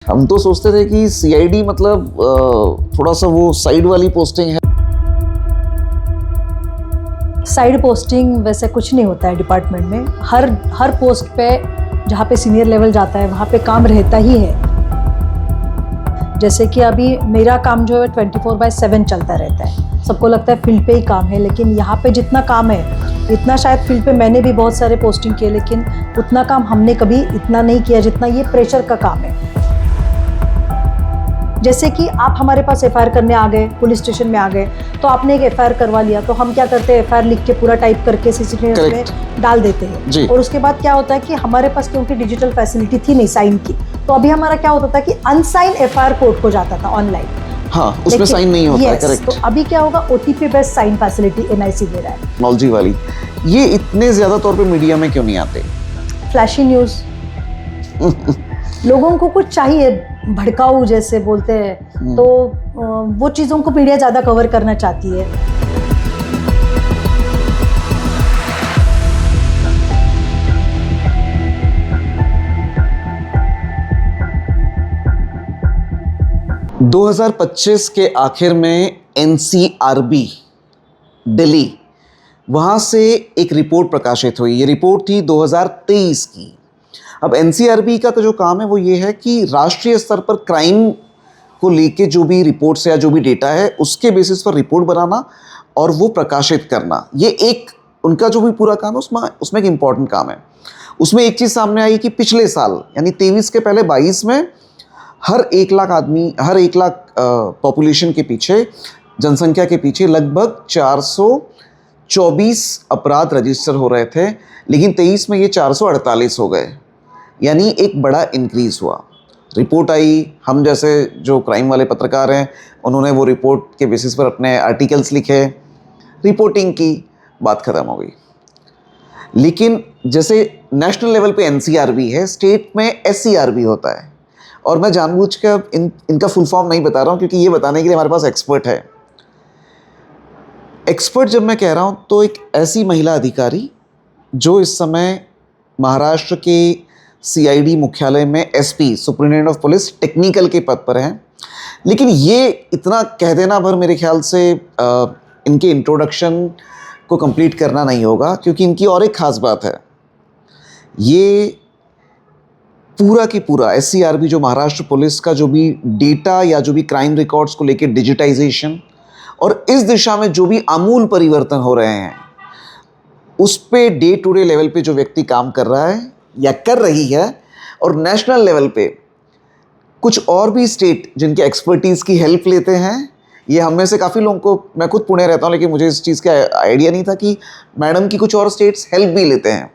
हम तो सोचते थे कि सीआईडी मतलब थोड़ा सा वो साइड वाली पोस्टिंग है। साइड पोस्टिंग वैसे कुछ नहीं होता है डिपार्टमेंट में। हर पोस्ट पे जहाँ पे सीनियर लेवल जाता है वहाँ पे काम रहता ही है। जैसे कि अभी मेरा काम जो है 24/7 चलता रहता है। सबको लगता है फील्ड पे ही काम है, लेकिन यहाँ पे जितना काम है इतना शायद फील्ड पे मैंने भी बहुत सारे पोस्टिंग किए, लेकिन उतना काम हमने कभी इतना नहीं किया जितना ये प्रेशर का काम है। जैसे कि आप हमारे पास एफआईआर करने आ गए, पुलिस स्टेशन में आ गए, तो आपने एक एफआईआर करवा लिया, तो हम क्या करते हैं, एफआईआर लिख के पूरा टाइप करके सीसीटीवी में डाल देते हैं। और उसके बाद क्या होता है कि हमारे पास क्योंकि डिजिटल फैसिलिटी थी नहीं साइन की, तो अभी हमारा क्या होता था कि अनसाइन एफआईआर कोर्ट को जाता था ऑनलाइन। हाँ, उसमें साइन नहीं होता है। करेक्ट। तो अभी क्या होगा, OTP based sign facility NIC दे रहा है, टेक्नोलॉजी वाली। ये इतने ज्यादा तौर पे मीडिया में क्यों नहीं आते? फ्लैशी न्यूज लोगों को कुछ चाहिए, भड़काऊ जैसे बोलते हैं, तो वो चीज़ों को मीडिया ज़्यादा कवर करना चाहती है। – 2025 के आखिर में एनसीआरबी दिल्ली, वहाँ से एक रिपोर्ट प्रकाशित हुई। ये रिपोर्ट थी 2023 की। अब एनसीआरबी का तो जो काम है वो ये है कि राष्ट्रीय स्तर पर क्राइम को लेके जो भी रिपोर्ट्स या जो भी डेटा है उसके बेसिस पर रिपोर्ट बनाना और वो प्रकाशित करना, ये एक उनका जो भी पूरा काम है उसमें एक इम्पॉर्टेंट काम है। उसमें एक चीज़ सामने आई कि पिछले साल यानी 23 के पहले 22 में हर 1 लाख आदमी, हर 1 लाख पॉपुलेशन के पीछे, जनसंख्या के पीछे लगभग 424 अपराध रजिस्टर हो रहे थे, लेकिन 23 में ये 448 हो गए, यानी एक बड़ा इंक्रीज़ हुआ। रिपोर्ट आई, हम जैसे जो क्राइम वाले पत्रकार हैं उन्होंने वो रिपोर्ट के बेसिस पर अपने आर्टिकल्स लिखे, रिपोर्टिंग की, बात ख़त्म हो गई। लेकिन जैसे नेशनल लेवल पे एनसीआरबी है, स्टेट में एससीआरबी होता है। और मैं जानबूझकर इनका फुल फॉर्म नहीं बता रहा हूँ क्योंकि ये बताने के लिए हमारे पास एक्सपर्ट है। एक्सपर्ट जब मैं कह रहा हूँ तो एक ऐसी महिला अधिकारी जो इस समय महाराष्ट्र के सीआईडी मुख्यालय में SP, superintendent of police, technical के पद पर हैं। लेकिन ये इतना कह देना भर मेरे ख्याल से इनके इंट्रोडक्शन को कंप्लीट करना नहीं होगा, क्योंकि इनकी और एक ख़ास बात है। ये पूरा की पूरा एससीआरबी जो महाराष्ट्र पुलिस का जो भी डेटा या जो भी क्राइम रिकॉर्ड्स को लेकर डिजिटाइजेशन और इस दिशा में जो भी आमूल परिवर्तन हो रहे हैं उस पे डे टू डे लेवल पे जो व्यक्ति काम कर रहा है या कर रही है, और नेशनल लेवल पे कुछ और भी स्टेट जिनके एक्सपर्टीज़ की हेल्प लेते हैं। ये हम में से काफ़ी लोगों को, मैं खुद पुणे रहता हूँ लेकिन मुझे इस चीज़ का आइडिया नहीं था कि मैडम की कुछ और स्टेट्स हेल्प भी लेते हैं।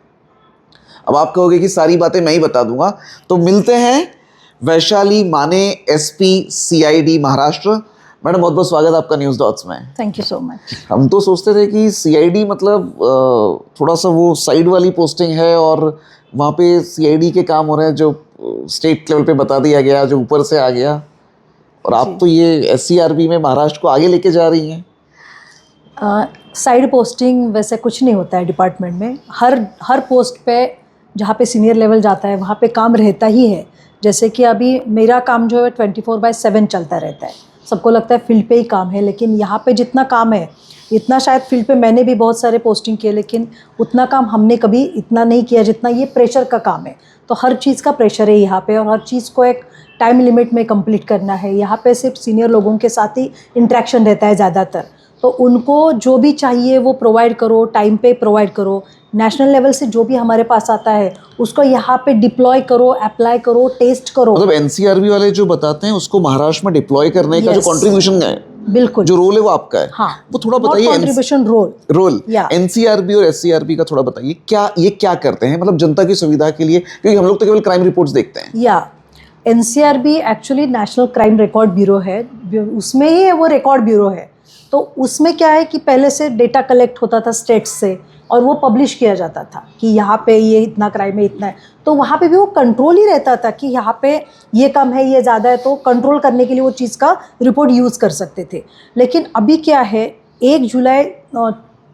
अब आप कहोगे कि सारी बातें मैं ही बता दूंगा, तो मिलते हैं वैशाली माने, एसपी सीआईडी महाराष्ट्र। मैडम बहुत बहुत स्वागत आपका न्यूज़ डॉट्स में। Thank you so much. हम तो सोचते थे कि सीआईडी मतलब थोड़ा सा वो साइड वाली पोस्टिंग है और वहाँ पे सीआईडी के काम हो रहे हैं जो स्टेट लेवल पे बता दिया गया, जो ऊपर से आ गया, और आप तो ये एससीआरबी में महाराष्ट्र को आगे लेके जा रही हैं। साइड पोस्टिंग वैसे कुछ नहीं होता है डिपार्टमेंट में। हर पोस्ट पे जहाँ पे सीनियर लेवल जाता है वहाँ पे काम रहता ही है। जैसे कि अभी मेरा काम जो है 24/7 चलता रहता है। सबको लगता है फील्ड पे ही काम है, लेकिन यहाँ पे जितना काम है इतना शायद फील्ड पे मैंने भी बहुत सारे पोस्टिंग किए, लेकिन उतना काम हमने कभी इतना नहीं किया जितना ये प्रेशर का काम है। तो हर चीज़ का प्रेशर है यहाँ पे, और हर चीज़ को एक टाइम लिमिट में कंप्लीट करना है। यहाँ पे सिर्फ सीनियर लोगों के साथ ही इंटरेक्शन रहता है ज़्यादातर, तो उनको जो भी चाहिए वो प्रोवाइड करो, टाइम पे प्रोवाइड करो। नेशनल लेवल से जो भी हमारे पास आता है उसको यहाँ पे डिप्लॉय करो, अप्लाई करो, टेस्ट करो। मतलब एनसीआरबी वाले जो बताते हैं उसको महाराष्ट्र में डिप्लॉय करने का जो कंट्रीब्यूशन है, बिल्कुल जो रोल है वो आपका है। हाँ, वो थोड़ा बताइए। कंट्रीब्यूशन रोल एनसीआरबी और एससीआरबी का थोड़ा बताइए, ये क्या करते हैं, मतलब जनता की सुविधा के लिए, क्योंकि हम लोग तो केवल क्राइम रिपोर्ट्स देखते हैं। NCRB actually national crime record bureau है, उसमें ही वो रिकॉर्ड ब्यूरो है। तो उसमें क्या है कि पहले से डेटा कलेक्ट होता था स्टेट्स से और वो पब्लिश किया जाता था कि यहाँ पे ये इतना क्राइम है, इतना है। तो वहाँ पे भी वो कंट्रोल ही रहता था कि यहाँ पे ये कम है, ये ज़्यादा है, तो कंट्रोल करने के लिए वो चीज़ का रिपोर्ट यूज़ कर सकते थे। लेकिन अभी क्या है, 1 जुलाई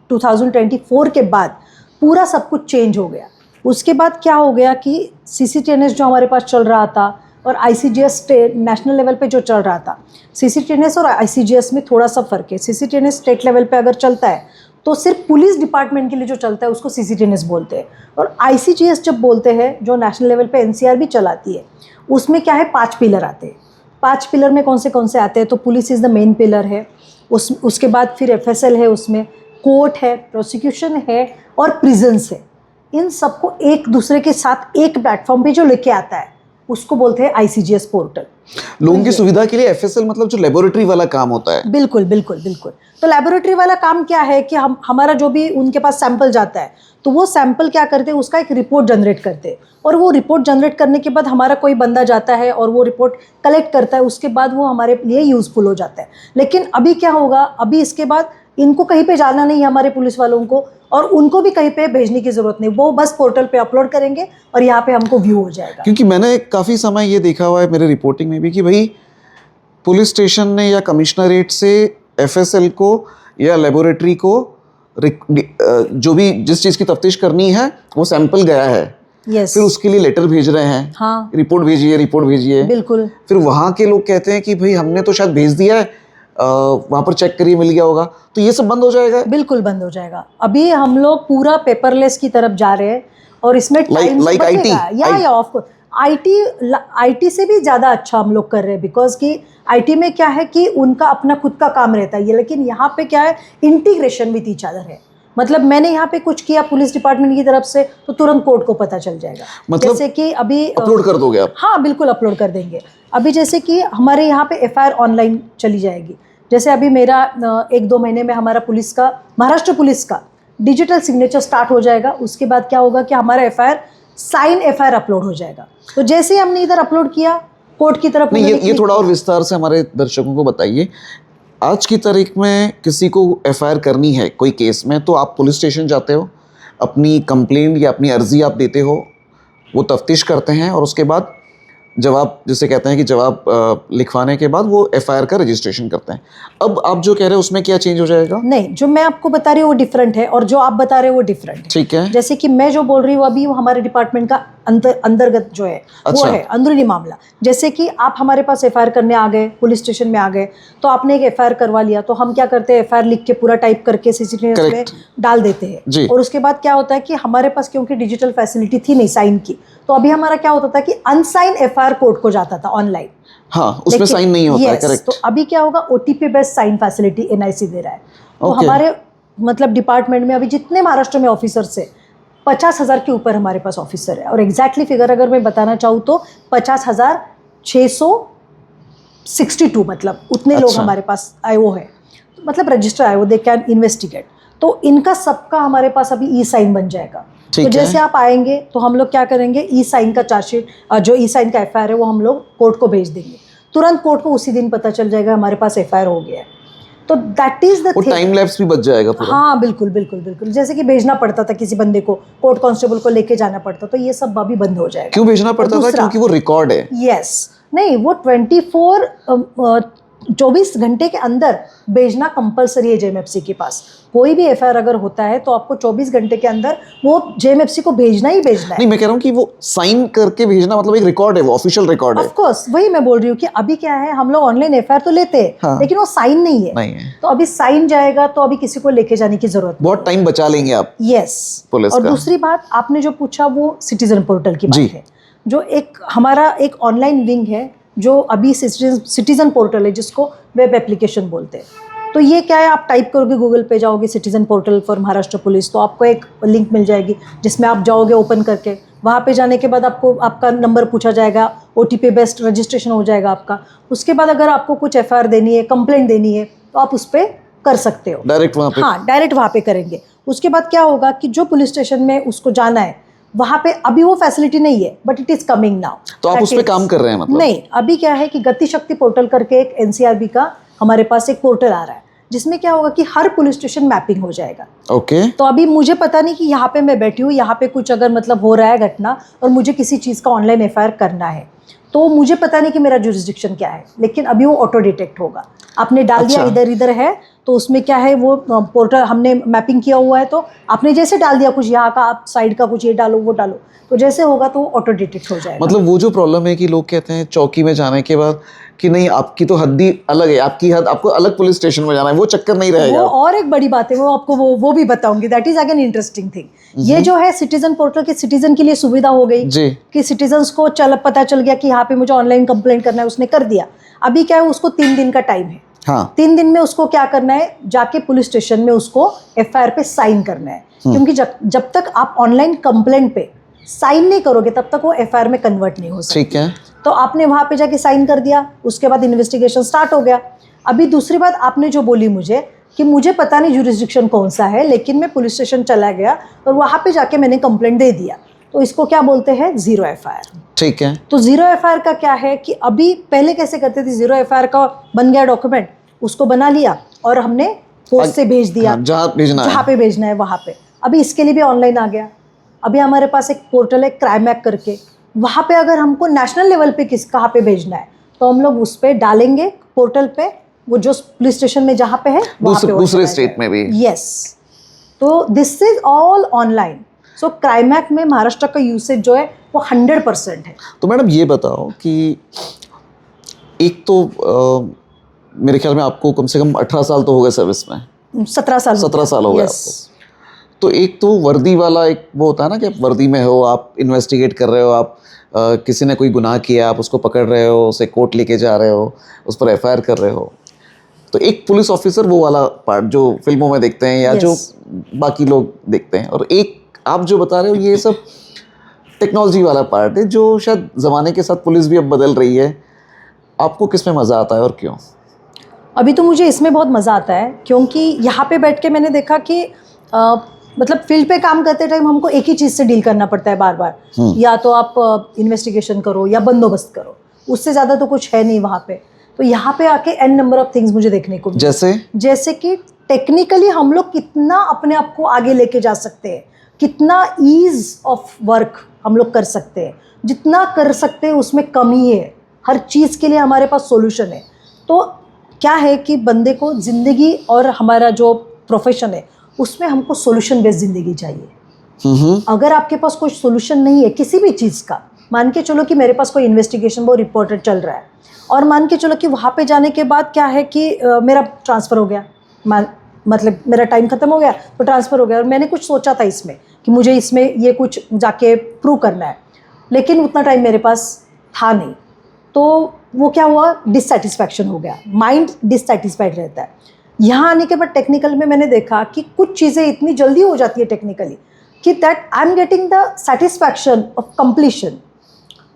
2024 के बाद पूरा सब कुछ चेंज हो गया। उसके बाद क्या हो गया कि सीसीटीएनएस जो हमारे पास चल रहा था और ICGS नेशनल लेवल पे जो चल रहा था, CCTNS और ICGS में थोड़ा सा फ़र्क है। CCTNS स्टेट लेवल पे अगर चलता है तो सिर्फ पुलिस डिपार्टमेंट के लिए जो चलता है उसको CCTNS बोलते हैं, और ICGS जब बोलते हैं जो नेशनल लेवल पे NCR भी चलाती है, उसमें क्या है 5 पिलर आते हैं। 5 पिलर में कौन से आते हैं, तो police is the main pillar है, उसके बाद फिर FSL है, उसमें कोर्ट है, प्रोसिक्यूशन है और प्रिजन्स है। इन सबको एक दूसरे के साथ एक प्लेटफॉर्म पे जो लेके आता है उसको बोलते हैं ICGS पोर्टल। लोगों की सुविधा के लिए FSL मतलब जो लेबोरेटरी वाला काम होता है। बिल्कुल बिल्कुल बिल्कुल। तो लेबोरेटरी वाला काम क्या है कि हमारा जो भी उनके पास सैंपल जाता है तो वो सैंपल क्या करते हैं, उसका एक रिपोर्ट जनरेट करते हैं, और वो रिपोर्ट जनरेट करने के बाद हमारा कोई बंदा जाता है और वो रिपोर्ट कलेक्ट करता है, उसके बाद वो हमारे लिए यूज़फुल हो जाता है। लेकिन अभी क्या होगा, अभी इसके बाद इनको कहीं पे जाना नहीं है हमारे पुलिस वालों को, और उनको भी कहीं पे भेजने की ज़रूरत नहीं, वो बस पोर्टल पे अपलोड करेंगे और यहाँ पे हमको व्यू हो जाएगा। क्योंकि मैंने काफ़ी समय ये देखा हुआ है मेरे रिपोर्टिंग में भी कि भाई पुलिस स्टेशन ने या कमिश्नरेट से FSL को या लेबोरेटरी को जो भी जिस चीज़ की तफ्तीश करनी है वो सैंपल गया है, यस, फिर उसके लिए लेटर भेज रहे हैं, हाँ रिपोर्ट भेजिए, बिल्कुल। फिर वहाँ के लोग कहते हैं कि भाई हमने तो शायद भेज दिया है, वहाँ पर चेक करिए मिल गया होगा, तो ये सब बंद हो जाएगा। बिल्कुल बंद हो जाएगा। अभी हम लोग पूरा पेपरलेस की तरफ जा रहे हैं और इसमें टाइम like बचेगा। या ऑफ कोर्स IT से भी ज़्यादा अच्छा हम लोग कर रहे हैं, बिकॉज कि IT में क्या है कि उनका अपना खुद का काम रहता है, लेकिन यहाँ पे क्या है इंटीग्रेशन विद ईच अदर है। मतलब मैंने यहाँ पे कुछ किया पुलिस डिपार्टमेंट की तरफ से तो तुरंत कोर्ट को पता चल जाएगा। मतलब जैसे कि अभी अपलोड कर दोगे आप? हाँ बिल्कुल अपलोड कर देंगे। अभी जैसे कि हमारे यहाँ पे FIR ऑनलाइन चली जाएगी। जैसे अभी मेरा 1-2 महीने में हमारा पुलिस का, महाराष्ट्र पुलिस का डिजिटल सिग्नेचर स्टार्ट हो जाएगा। उसके बाद क्या होगा कि हमारा साइन FIR अपलोड हो जाएगा। तो जैसे ही हमने इधर अपलोड किया कोर्ट की तरफ, नहीं, ये थोड़ा और विस्तार से हमारे दर्शकों को बताइए। आज की तारीख में किसी को FIR करनी है कोई केस में, तो आप पुलिस स्टेशन जाते हो, अपनी कंप्लेंट या अपनी अर्जी आप देते हो, वो तफ्तीश करते हैं और उसके बाद जवाब, जिसे कहते हैं कि जवाब लिखवाने के बाद वो FIR का रजिस्ट्रेशन करते हैं। अब आप जो कह रहे हैं उसमें क्या चेंज हो जाएगा? नहीं, जो मैं आपको बता रही हूँ वो डिफरेंट है और जो आप बता रहे हो वो डिफरेंट है। ठीक है। जैसे कि मैं जो बोल रही हूँ अभी वो हमारे डिपार्टमेंट का अंतर्गत जो है वो है अंदरूनी मामला। जैसे कि आप हमारे पास FIR करने आ गए, पुलिस स्टेशन में आ गए, तो आपने एक FIR करवा लिया, तो हम क्या करते हैं FIR लिख के पूरा टाइप करके CCTV में डाल देते हैं। और उसके बाद क्या होता है कि हमारे पास क्योंकि डिजिटल फैसिलिटी थी नहीं साइन की, तो अभी हमारा क्या होता था कि अनसाइन FIR कोर्ट को जाता था ऑनलाइन। हाँ, उसमें साइन नहीं होता है, करेक्ट। तो अभी क्या होगा, OTP based sign facility NIC दे रहा है। तो हमारे मतलब डिपार्टमेंट में अभी जितने महाराष्ट्र में ऑफिसर्स है 50,000 के ऊपर हमारे पास ऑफिसर है, और एग्जैक्टली फिगर अगर मैं बताना चाहूँ तो 50,662, मतलब उतने लोग हमारे पास IO है, मतलब register IO, they can investigate. तो इनका सबका हमारे पास अभी E-साइन बन जाएगा। तो जैसे आप आएंगे तो हम लोग क्या करेंगे, E-साइन का चार्जशीट, जो E-साइन का FIR है वो हम लोग कोर्ट को भेज देंगे, तुरंत कोर्ट को उसी दिन पता चल जाएगा हमारे पास FIR हो गया है। तो that is the thing. Time lapse भी बच जाएगा पूरा। हाँ बिल्कुल बिल्कुल बिल्कुल। जैसे कि भेजना पड़ता था किसी बंदे को, कोर्ट कांस्टेबल को लेके जाना पड़ता, तो ये सब अभी बंद हो जाएगा। क्यों भेजना पड़ता था? क्योंकि वो रिकॉर्ड है। यस, नहीं, वो 24 घंटे के अंदर भेजना कंपलसरी है JMFC के पास। कोई भी FIR अगर होता है तो आपको 24 घंटे के अंदर वो JMFC को भेजना ही भेजना है। नहीं, मैं कह रहा हूँ कि वो साइन करके भेजना, मतलब एक रिकॉर्ड है, वो ऑफिशियल रिकॉर्ड है। ऑफ कोर्स, वही मैं बोल रही हूँ कि अभी क्या है, हम लोग ऑनलाइन FIR तो लेते हैं, हाँ, लेकिन वो साइन नहीं है। तो अभी साइन जाएगा तो अभी किसी को लेके जाने की जरूरत, बहुत टाइम बचा लेंगे आप। यस। और दूसरी बात आपने जो पूछा वो सिटीजन पोर्टल की बात है, जो एक हमारा एक ऑनलाइन विंग है जो अभी सिटीजन पोर्टल है, जिसको वेब एप्लीकेशन बोलते हैं। तो ये क्या है, आप टाइप करोगे, गूगल पे जाओगे citizen portal for Maharashtra police, तो आपको एक लिंक मिल जाएगी जिसमें आप जाओगे, ओपन करके वहाँ पे जाने के बाद आपको आपका नंबर पूछा जाएगा, OTP बेस्ड रजिस्ट्रेशन हो जाएगा आपका। उसके बाद अगर आपको कुछ FIR देनी है, कंप्लेंट देनी है, तो आप उस पर कर सकते हो डायरेक्ट वहाँ पे। हाँ, डायरेक्ट वहाँ पे करेंगे। उसके बाद क्या होगा कि जो पुलिस स्टेशन में उसको जाना है वहाँ पे अभी वो फैसिलिटी नहीं है, but it is coming now. तो आप उस पे काम कर रहे हैं? मतलब नहीं, अभी क्या है कि गति शक्ति पोर्टल करके एक NCRB का हमारे पास एक पोर्टल आ रहा है, जिसमें क्या होगा कि हर पुलिस स्टेशन मैपिंग हो जाएगा। ओके। तो अभी मुझे पता नहीं कि यहाँ पे मैं बैठी हूँ, यहाँ पे कुछ अगर मतलब हो रहा है घटना और मुझे किसी चीज़ का ऑनलाइन FIR करना है, तो मुझे पता नहीं कि मेरा जुरिस्डिक्शन क्या है, लेकिन अभी वो ऑटो डिटेक्ट होगा। आपने डाल दिया अच्छा। इधर इधर है, तो उसमें क्या है, वो पोर्टल हमने मैपिंग किया हुआ है, तो आपने जैसे डाल दिया कुछ यहाँ का, आप साइड का कुछ ये डालो वो डालो, तो जैसे होगा तो ऑटो डिटेक्ट हो जाएगा। मतलब वो जो प्रॉब्लम है कि लोग कहते हैं चौकी में जाने के बाद कि नहीं आपकी तो हद ही अलग है, आपकी हद, आपको अलग पुलिस स्टेशन में जाना है, वो चक्कर नहीं रहेगा। वो और एक बड़ी बात है, वो आपको वो भी बताऊंगी, that is again interesting thing. ये जो है सिटीजन पोर्टल की सिटीजन के लिए सुविधा हो गई जी। कि सिटीजन्स को पता चल गया कि यहाँ पे मुझे ऑनलाइन कंप्लेंट करना है, उसने कर दिया। अभी क्या है, उसको 3 दिन का टाइम है। हाँ 3 दिन में उसको क्या करना है, जाके पुलिस स्टेशन में उसको एफआईआर पे साइन करना है, क्योंकि जब तक आप ऑनलाइन कंप्लेंट पे साइन नहीं करोगे तब तक वो एफआईआर में कन्वर्ट नहीं हो सकती। ठीक है। तो आपने वहां पे जाके साइन कर दिया, उसके बाद इन्वेस्टिगेशन स्टार्ट हो गया। अभी दूसरी बात आपने जो बोली मुझे कि मुझे पता नहीं जुरिस्डिक्शन कौन सा है, लेकिन मैं पुलिस स्टेशन चला गया और वहां पे जाके मैंने कंप्लेंट दे दिया, तो इसको क्या बोलते हैं, जीरो एफआईआर। ठीक है। तो जीरो एफआईआर का क्या है कि अभी पहले कैसे करते थे, जीरो एफआईआर का बन गया डॉक्यूमेंट, उसको बना लिया और हमने पोस्ट से भेज दिया, हाँ, जहाँ भेजना है, जहाँ पे भेजना है वहाँ पे। अभी इसके लिए भी ऑनलाइन आ गया। अभी हमारे पास एक पोर्टल है क्राइमैक करके, वहाँ पे अगर हमको नेशनल लेवल पे कहाँ पे भेजना है तो हम लोग उस पर डालेंगे पोर्टल पे, वो जो पुलिस स्टेशन में जहाँ पे है दूसरे स्टेट में भी। यस, तो दिस इज ऑल ऑनलाइन। सो क्राइमैक में महाराष्ट्र का यूसेज जो है वो 100% है। तो मैडम ये बताओ कि एक तो मेरे ख्याल में आपको कम से कम 18 साल तो हो गए सर्विस में। 17 साल 17 साल हो गए आपको। तो एक तो वर्दी वाला एक वो होता है ना कि आप वर्दी में हो, आप इन्वेस्टिगेट कर रहे हो, आप किसी ने कोई गुनाह किया, आप उसको पकड़ रहे हो, उसे कोर्ट लेके जा रहे हो, उस पर एफआईआर कर रहे हो। तो एक पुलिस ऑफिसर वो वाला पार्ट जो फिल्मों में देखते हैं या जो बाकी लोग देखते हैं, और एक आप जो बता रहे हो ये सब टेक्नोलॉजी वाला पार्ट है जो शायद ज़माने के साथ पुलिस भी अब बदल रही है। आपको किस में मज़ा आता है और क्यों? अभी तो मुझे इसमें बहुत मज़ा आता है, क्योंकि यहाँ पे बैठ के मैंने देखा कि मतलब फील्ड पे काम करते टाइम हमको एक ही चीज़ से डील करना पड़ता है बार बार, या तो आप इन्वेस्टिगेशन करो या बंदोबस्त करो, उससे ज़्यादा तो कुछ है नहीं वहाँ पे। तो यहाँ पे आके एन नंबर ऑफ थिंग्स मुझे देखने को मिले। जैसे कि टेक्निकली हम लोग कितना अपने आप को आगे लेके जा सकते हैं, कितना ईज ऑफ वर्क हम लोग कर सकते हैं, जितना कर सकते हैं उसमें कमी है, हर चीज़ के लिए हमारे पास सॉल्यूशन है। तो क्या है कि बंदे को ज़िंदगी और हमारा जो प्रोफेशन है उसमें हमको सॉल्यूशन बेस्ड ज़िंदगी चाहिए। अगर आपके पास कोई सॉल्यूशन नहीं है किसी भी चीज़ का, मान के चलो कि मेरे पास कोई इन्वेस्टिगेशन वो रिपोर्टर चल रहा है, और मान के चलो कि वहाँ पे जाने के बाद क्या है कि मेरा ट्रांसफ़र हो गया, मतलब मेरा टाइम ख़त्म हो गया तो ट्रांसफ़र हो गया, और मैंने कुछ सोचा था इसमें कि मुझे इसमें ये कुछ जाके प्रूव करना है, लेकिन उतना टाइम मेरे पास था नहीं, तो वो क्या हुआ, डिससेटिस्फैक्शन हो गया, माइंड डिससेटिस्फाइड रहता है। यहाँ आने के बाद टेक्निकल में मैंने देखा कि कुछ चीज़ें इतनी जल्दी हो जाती है टेक्निकली कि that I am getting the satisfaction of completion.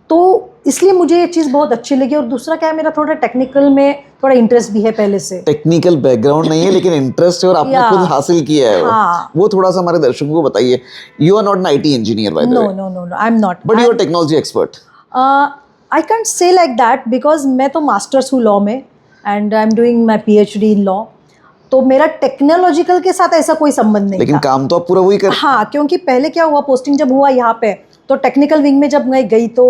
तो इसलिए मुझे ये चीज़ बहुत अच्छी लगी। और दूसरा क्या है, मेरा थोड़ा टेक्निकल में थोड़ा इंटरेस्ट भी है पहले से। टेक्निकल बैकग्राउंड नहीं है लेकिन इंटरेस्ट है और आपने खुद हासिल किया है। हाँ। वो थोड़ा सा हमारे दर्शकों को बताइए। You are not an IT engineer by the way. No, I am not, but you are technology expert. I can't say like that because मैं तो मास्टर्स हूँ लॉ में, and I am doing my PhD in law. तो मेरा technological के साथ ऐसा कोई संबंध नहीं, लेकिन था। काम तो आप पूरा वही कर। हाँ, क्योंकि पहले क्या हुआ, पोस्टिंग जब हुआ यहाँ पे तो टेक्निकल विंग में जब मैं गई तो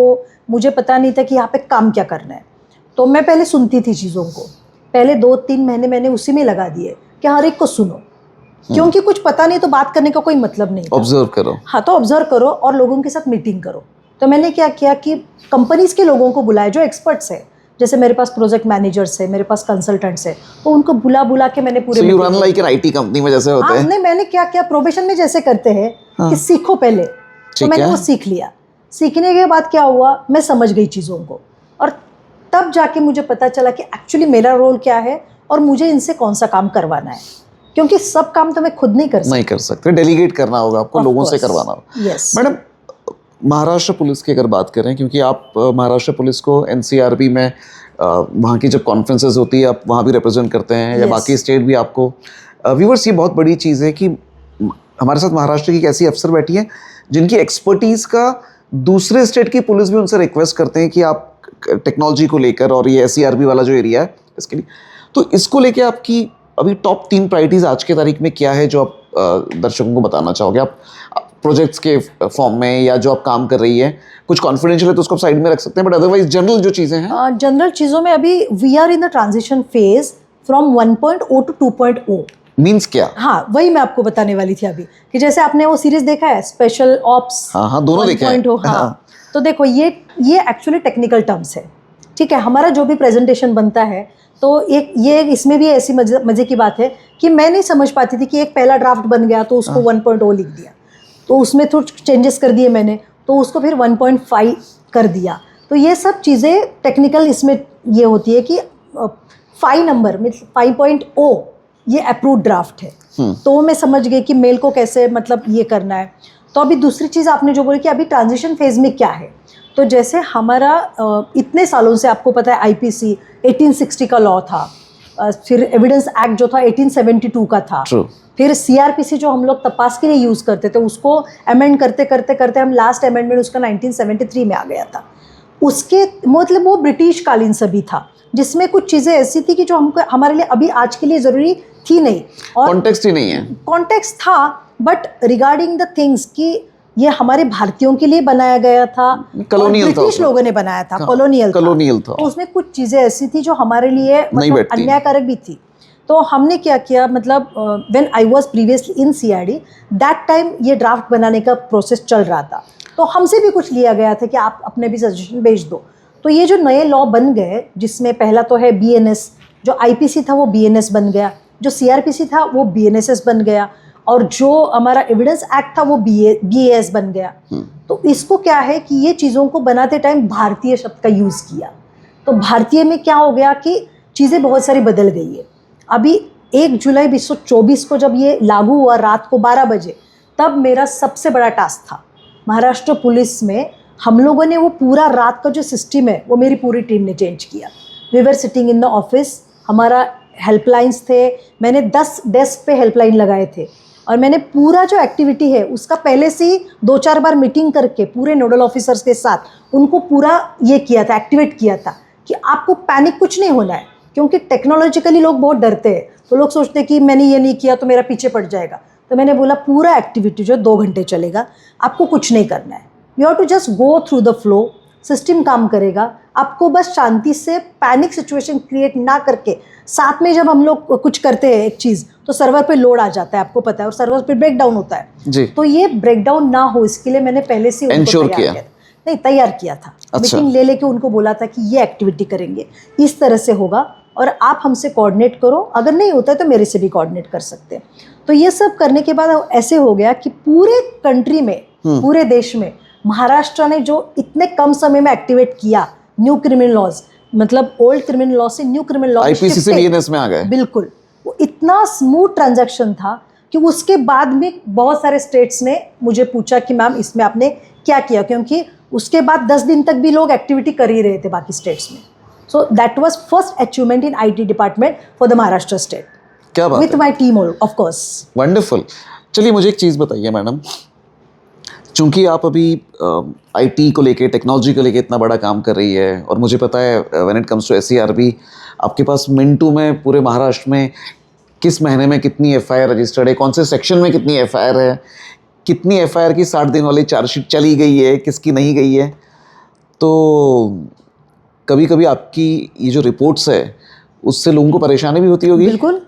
मुझे पता नहीं था कि यहाँ पे काम क्या करना है। तो मैं पहले सुनती थी चीज़ों को, पहले 2-3 महीने मैंने उसी में लगा दिए कि हर एक को सुनो, क्योंकि कुछ पता नहीं तो बात करने का कोई मतलब नहीं। ऑब्जर्व करो। हाँ, तो ऑब्जर्व करो और लोगों के साथ मीटिंग करो। तो मैंने क्या किया कि कंपनीज के लोगों को बुलाया जो एक्सपर्ट्स है, जैसे मेरे पास प्रोजेक्ट मैनेजर्स है, मेरे पास कंसल्टेंट्स है, तो उनको बुला के मैंने पूरे। So you run like an IT company में जैसे होते हैं। नहीं, मैंने क्या किया, प्रोबेशन में जैसे करते हैं कि सीखो पहले, तो मैंने वो सीख लिया। सीखने के बाद क्या हुआ, मैं समझ गई चीज़ों को, और तब जाके मुझे पता चला कि एक्चुअली मेरा रोल क्या है और मुझे इनसे कौन सा काम करवाना है, क्योंकि सब काम तो मैं खुद नहीं कर सकती। डेलीगेट करना होगा आपको, लोगों से करवाना होगा। यस मैडम, महाराष्ट्र पुलिस की अगर बात करें, क्योंकि आप महाराष्ट्र पुलिस को NCRB में वहाँ की जब कॉन्फ्रेंसेज होती है आप वहाँ भी रिप्रेजेंट करते हैं, या बाकी स्टेट भी आपको। व्यूवर्स, ये बहुत बड़ी चीज़ है कि हमारे साथ महाराष्ट्र की एक ऐसी अफसर बैठी है जिनकी एक्सपर्टीज़ का दूसरे स्टेट की पुलिस भी उनसे रिक्वेस्ट करते हैं कि आप टेक्नोलॉजी को लेकर, और ये SCRB वाला जो एरिया है इसके लिए, तो इसको लेके आपकी अभी टॉप 3 प्रायोरिटीज़ आज के तारीख में क्या है जो आप दर्शकों को बताना चाहोगे? आप प्रोजेक्ट्स के फॉर्म में, या जो आप काम कर रही है कुछ कॉन्फिडेंशियल है तो उसको साइड में रख सकते हैं, बट अदरवाइज जनरल जो चीज़ें हैं। जनरल चीज़ों में अभी we are in the transition phase from 1.0 to 2.0। Means क्या? हाँ, वही मैं आपको बताने वाली थी अभी कि जैसे आपने वो सीरीज देखा है स्पेशल ऑप्स। हाँ हाँ, दोनों देखे हैं। 1.0। हाँ, तो देखो ये एक्चुअली टेक्निकल टर्म्स है, ठीक है। हमारा जो भी प्रेजेंटेशन बनता है तो एक ये इसमें भी ऐसी मजे की बात है कि मैं नहीं समझ पाती थी कि एक पहला ड्राफ्ट बन गया तो उसको 1.0 लिख दिया, तो उसमें थोड़े चेंजेस कर दिए मैंने, तो उसको फिर 1.5 कर दिया। तो ये सब चीज़ें टेक्निकल इसमें ये होती है कि 5 नंबर मीन्स 5.0 ये अप्रूव ड्राफ्ट है। तो मैं समझ गई कि मेल को कैसे मतलब ये करना है। तो अभी दूसरी चीज़ आपने जो बोली कि अभी ट्रांजिशन फेज में क्या है, तो जैसे हमारा इतने सालों से आपको पता है आईपीसी 1860 का लॉ था, फिर एविडेंस एक्ट जो था 1872 का था। True. फिर सीआरपीसी जो हम लोग तपास के लिए यूज़ करते थे उसको अमेंड करते करते करते हम लास्ट अमेंडमेंट उसका 1973 में आ गया था। उसके मतलब वो ब्रिटिश कालीन सभी था, जिसमें कुछ चीज़ें ऐसी थी कि जो हमको हमारे लिए अभी आज के लिए ज़रूरी थी नहीं, और कॉन्टेक्स्ट ही नहीं है। कॉन्टेक्स्ट था बट रिगार्डिंग द थिंग्स कि ये हमारे भारतीयों के लिए बनाया गया था, कॉलोनियल था, ब्रिटिश लोगों ने बनाया था, कॉलोनियल था। तो उसमें कुछ चीज़ें ऐसी थी जो हमारे लिए मतलब अन्यायकारक भी थी। तो हमने क्या किया, मतलब when I was previously in CID that time ये ड्राफ्ट बनाने का प्रोसेस चल रहा था, तो हमसे भी कुछ लिया गया था कि आप अपने भी सजेशन भेज दो। तो ये जो नए लॉ बन गए, जिसमें पहला तो है बीएनएस, जो आईपीसी था वो बीएनएस बन गया, जो सीआरपीसी था वो बीएनएसएस बन गया, और जो हमारा एविडेंस एक्ट था वो बीएएस बन गया। तो इसको क्या है कि ये चीज़ों को बनाते टाइम भारतीय शब्द का यूज़ किया, तो भारतीय में क्या हो गया कि चीज़ें बहुत सारी बदल गई है। अभी 1 जुलाई 2024 को जब ये लागू हुआ रात को 12 बजे, तब मेरा सबसे बड़ा टास्क था महाराष्ट्र पुलिस में। हम लोगों ने वो पूरा रात का जो सिस्टम है वो मेरी पूरी टीम ने चेंज किया। We were sitting in the office, हमारा हेल्पलाइंस थे, मैंने 10 डेस्क पे हेल्पलाइन लगाए थे, और मैंने पूरा जो एक्टिविटी है उसका पहले से ही 2-4 बार मीटिंग करके पूरे नोडल ऑफिसर्स के साथ उनको पूरा ये किया था, एक्टिवेट किया था कि आपको पैनिक कुछ नहीं होना है, क्योंकि टेक्नोलॉजिकली लोग बहुत डरते हैं, तो लोग सोचते हैं कि मैंने ये नहीं किया तो मेरा पीछे पड़ जाएगा। तो मैंने बोला पूरा एक्टिविटी जो 2 घंटे चलेगा, आपको कुछ नहीं करना है, you have to just go through the flow, system काम करेगा, आपको बस शांति से पैनिक सिचुएशन क्रिएट ना करके। साथ में जब हम लोग कुछ करते हैं एक चीज़ तो सर्वर पे लोड आ जाता है, आपको पता है, और सर्वर पे ब्रेक डाउन होता है जी। तो ये ब्रेक डाउन ना हो इसके लिए मैंने पहले से उनको तैयार किया था। अच्छा। मीटिंग ले लेके उनको बोला था कि ये एक्टिविटी करेंगे, इस तरह से होगा, और आप हमसे कोऑर्डिनेट करो, अगर नहीं होता है तो मेरे से भी कोऑर्डिनेट कर सकते हैं। तो ये सब करने के बाद ऐसे हो गया कि पूरे कंट्री में, पूरे देश में महाराष्ट्र ने जो इतने कम समय में एक्टिवेट किया न्यू क्रिमिनल लॉज, मतलब ओल्ड क्रिमिनल लॉ से न्यू क्रिमिनल लॉ आईपीसी से बीएनएस में आ गए। बिल्कुल, वो इतना स्मूथ ट्रांजैक्शन था कि उसके बाद में बहुत सारे स्टेट्स ने मुझे पूछा कि मैम इसमें आपने क्या किया, क्योंकि उसके बाद 10 दिन तक भी लोग एक्टिविटी कर ही रहे थे बाकी स्टेट्स में। So that was first achievement in IT department for the Maharashtra state. क्या बात with my team of course. Wonderful. चलिए मुझे एक चीज़ बताइए मैडम, चूंकि आप अभी आईटी को लेके, टेक्नोलॉजी को लेके इतना बड़ा काम कर रही है, और मुझे पता है when it comes to SCRB आपके पास मिनटों में पूरे महाराष्ट्र में किस महीने में कितनी एफआईआर रजिस्टर्ड है, कौन से सेक्शन में कितनी एफआईआर है, कितनी एफआईआर की 60 दिन वाली चार्जशीट चली गई है, किसकी नहीं गई है। तो कभी कभी आपकी ये जो रिपोर्ट्स है उससे लोगों को परेशानी भी होती होगी। बिल्कुल,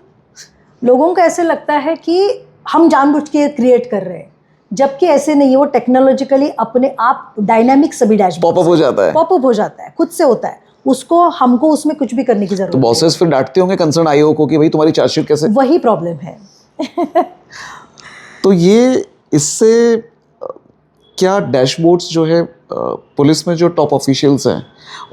लोगों को ऐसे लगता है कि हम जानबूझ के क्रिएट कर रहे हैं, जबकि ऐसे नहीं है। वो टेक्नोलॉजिकली अपने आप डायनामिक सभी डैशबोर्ड पॉपअप हो जाता है, पॉपअप हो जाता है, खुद से होता है, उसको हमको उसमें कुछ भी करने की जरूरत तो बॉसेस फिर डांटते होंगे कंसर्न आईओ को कि भाई तुम्हारी चार्जशीट कैसे। वही प्रॉब्लम है। तो ये इससे क्या डैशबोर्ड्स जो है पुलिस में जो टॉप ऑफिशियल्स हैं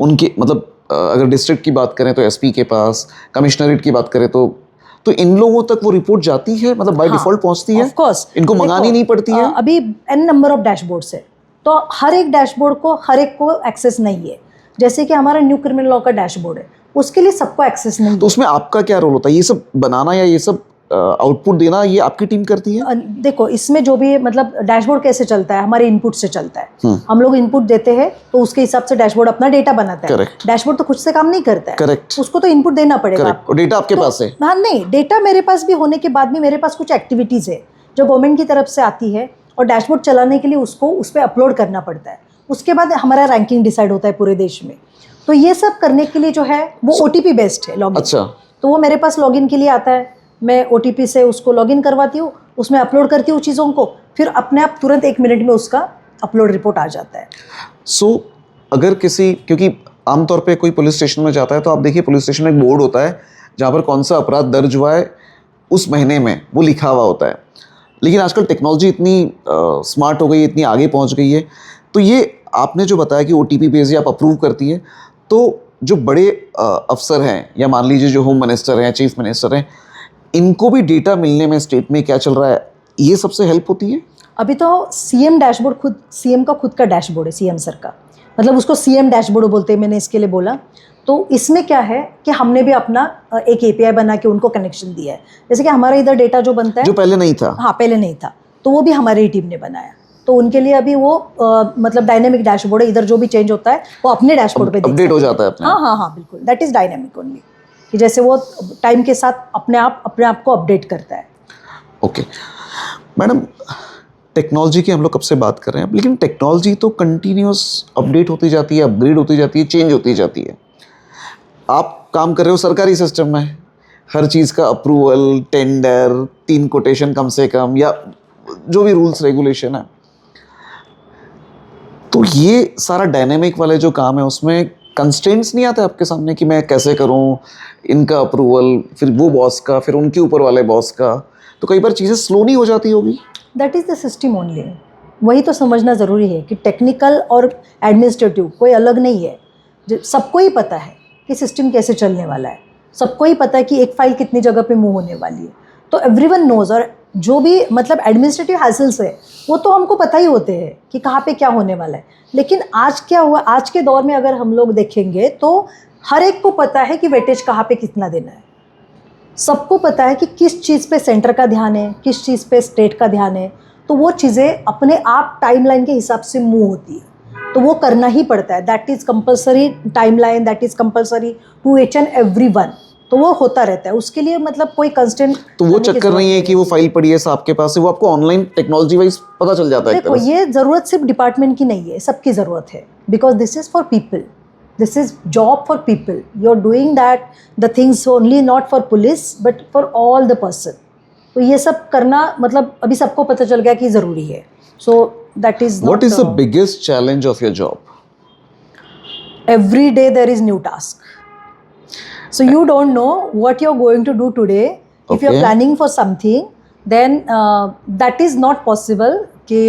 उनकी, मतलब अगर डिस्ट्रिक्ट की बात करें तो एसपी के पास, कमिश्नरेट की बात करें तो इन लोगों तक वो रिपोर्ट जाती है, मतलब बाय डिफॉल्ट पहुंचती है। ऑफ कोर्स, इनको मंगानी नहीं पड़ती है। अभी एन नंबर ऑफ डैशबोर्ड्स है, तो हर एक डैशबोर्ड को हर एक को एक्सेस नहीं है। जैसे कि हमारा न्यू क्रिमिनल लॉ का डैशबोर्ड है, उसके लिए सबको एक्सेस नहीं है। तो उसमें आपका क्या रोल होता है? ये सब बनाना या ये सब आउटपुट देना ये आपकी टीम करती है? देखो, इसमें जो भी मतलब डैशबोर्ड कैसे चलता है, हमारे इनपुट से चलता है। हम लोग इनपुट देते हैं तो उसके हिसाब से डैशबोर्ड अपना डेटा बनाता है। Correct. डैशबोर्ड तो खुद से काम नहीं करता है। करेक्ट। उसको तो इनपुट देना पड़ेगा। और डेटा आपके पास है? हाँ, नहीं, डेटा मेरे पास भी होने के बाद भी मेरे पास कुछ एक्टिविटीज़ है जो गवर्नमेंट की तरफ से आती है, और डैशबोर्ड चलाने के लिए उसको उस पर अपलोड करना पड़ता है। उसके बाद हमारा रैंकिंग डिसाइड होता है पूरे देश में। तो ये सब करने के लिए जो है वो OTP बेस्ड है लॉगिन। अच्छा, तो वो मेरे पास लॉगिन के लिए आता है, मैं OTP से उसको लॉगिन करवाती हूँ, उसमें अपलोड करती हूँ चीज़ों को, फिर अपने आप तुरंत 1 मिनट में उसका अपलोड रिपोर्ट आ जाता है। सो अगर किसी, क्योंकि आमतौर पे कोई पुलिस स्टेशन में जाता है तो आप देखिए पुलिस स्टेशन में एक बोर्ड होता है जहाँ पर कौन सा अपराध दर्ज हुआ है उस महीने में वो लिखा हुआ होता है। लेकिन आजकल टेक्नोलॉजी इतनी स्मार्ट हो गई है, इतनी आगे पहुँच गई है, तो ये आपने जो बताया कि OTP बेस्ड आप अप्रूव करती है, तो जो बड़े अफसर हैं या मान लीजिए जो होम मिनिस्टर हैं, चीफ मिनिस्टर हैं, इनको भी डेटा मिलने में स्टेट में क्या चल रहा है ये सबसे हेल्प होती है? अभी तो CM डैशबोर्ड, खुद CM का खुद का डैशबोर्ड है, CM सर का, मतलब उसको CM डैशबोर्ड बोलते हैं, मैंने इसके लिए बोला। तो इसमें क्या है कि हमने भी अपना एक API बना के उनको कनेक्शन दिया है। जैसे कि हमारा इधर डेटा जो बनता है, जो पहले नहीं था। हाँ पहले नहीं था, तो वो भी हमारी टीम ने बनाया। तो उनके लिए अभी वो मतलब डायनेमिक डैशबोर्ड है, इधर जो भी चेंज होता है वो अपने डैशबोर्ड पे अपडेट हो जाता है अपने। हाँ हाँ हाँ बिल्कुल, दैट इज़ डायनेमिक ओनली, कि जैसे वो टाइम के साथ अपने आप को अपडेट करता है। ओके मैडम, टेक्नोलॉजी की हम लोग कब से बात कर रहे हैं, लेकिन टेक्नोलॉजी तो कंटिन्यूस अपडेट होती जाती है, अपग्रेड होती जाती है, चेंज होती जाती है। आप काम कर रहे हो सरकारी सिस्टम में, हर चीज़ का अप्रूवल, टेंडर, 3 कोटेशन कम से कम, या जो भी रूल्स रेगुलेशन है, तो ये सारा डायनेमिक वाले जो काम है उसमें कंस्ट्रेंट्स नहीं आते आपके सामने कि मैं कैसे करूं इनका अप्रूवल, फिर वो बॉस का, फिर उनके ऊपर वाले बॉस का, तो कई बार चीज़ें स्लो नहीं हो जाती होगी? That is the system only. वही तो समझना ज़रूरी है कि टेक्निकल और एडमिनिस्ट्रेटिव कोई अलग नहीं है। सबको ही पता है कि सिस्टम कैसे चलने वाला है, सबको ही पता है कि एक फ़ाइल कितनी जगह पे मूव होने वाली है, तो एवरीवन नोज़। और जो भी मतलब एडमिनिस्ट्रेटिव हैसल्स है वो तो हमको पता ही होते हैं कि कहाँ पे क्या होने वाला है। लेकिन आज क्या हुआ, आज के दौर में अगर हम लोग देखेंगे तो हर एक को पता है कि वेटेज कहाँ पे कितना देना है। सबको पता है कि किस चीज़ पे सेंटर का ध्यान है, किस चीज़ पे स्टेट का ध्यान है। तो वो चीज़ें अपने आप टाइमलाइन के हिसाब से मूव होती है, तो वो करना ही पड़ता है। That is compulsory timeline, that is compulsory to each and everyone. तो वो होता रहता है, उसके लिए मतलब कोई कंस्टेंट। तो वो चक्कर नहीं है कि वो फाइल पड़ी है साहब के पास, से वो आपको ऑनलाइन टेक्नोलॉजी वाइज पता चल जाता है। देखो ये ज़रूरत सिर्फ डिपार्टमेंट की नहीं है, सबकी ज़रूरत है, because this is for people, this is job for people. You are doing that the things only not for police but for all the person. तो ये सब करना मतलब अभी सबको पता चल गया कि ज़रूरी है। So that is what is the biggest challenge of your job? Every day there is new task. So you don't know what you're going to do today. If you're Okay. planning for something, then that is not possible कि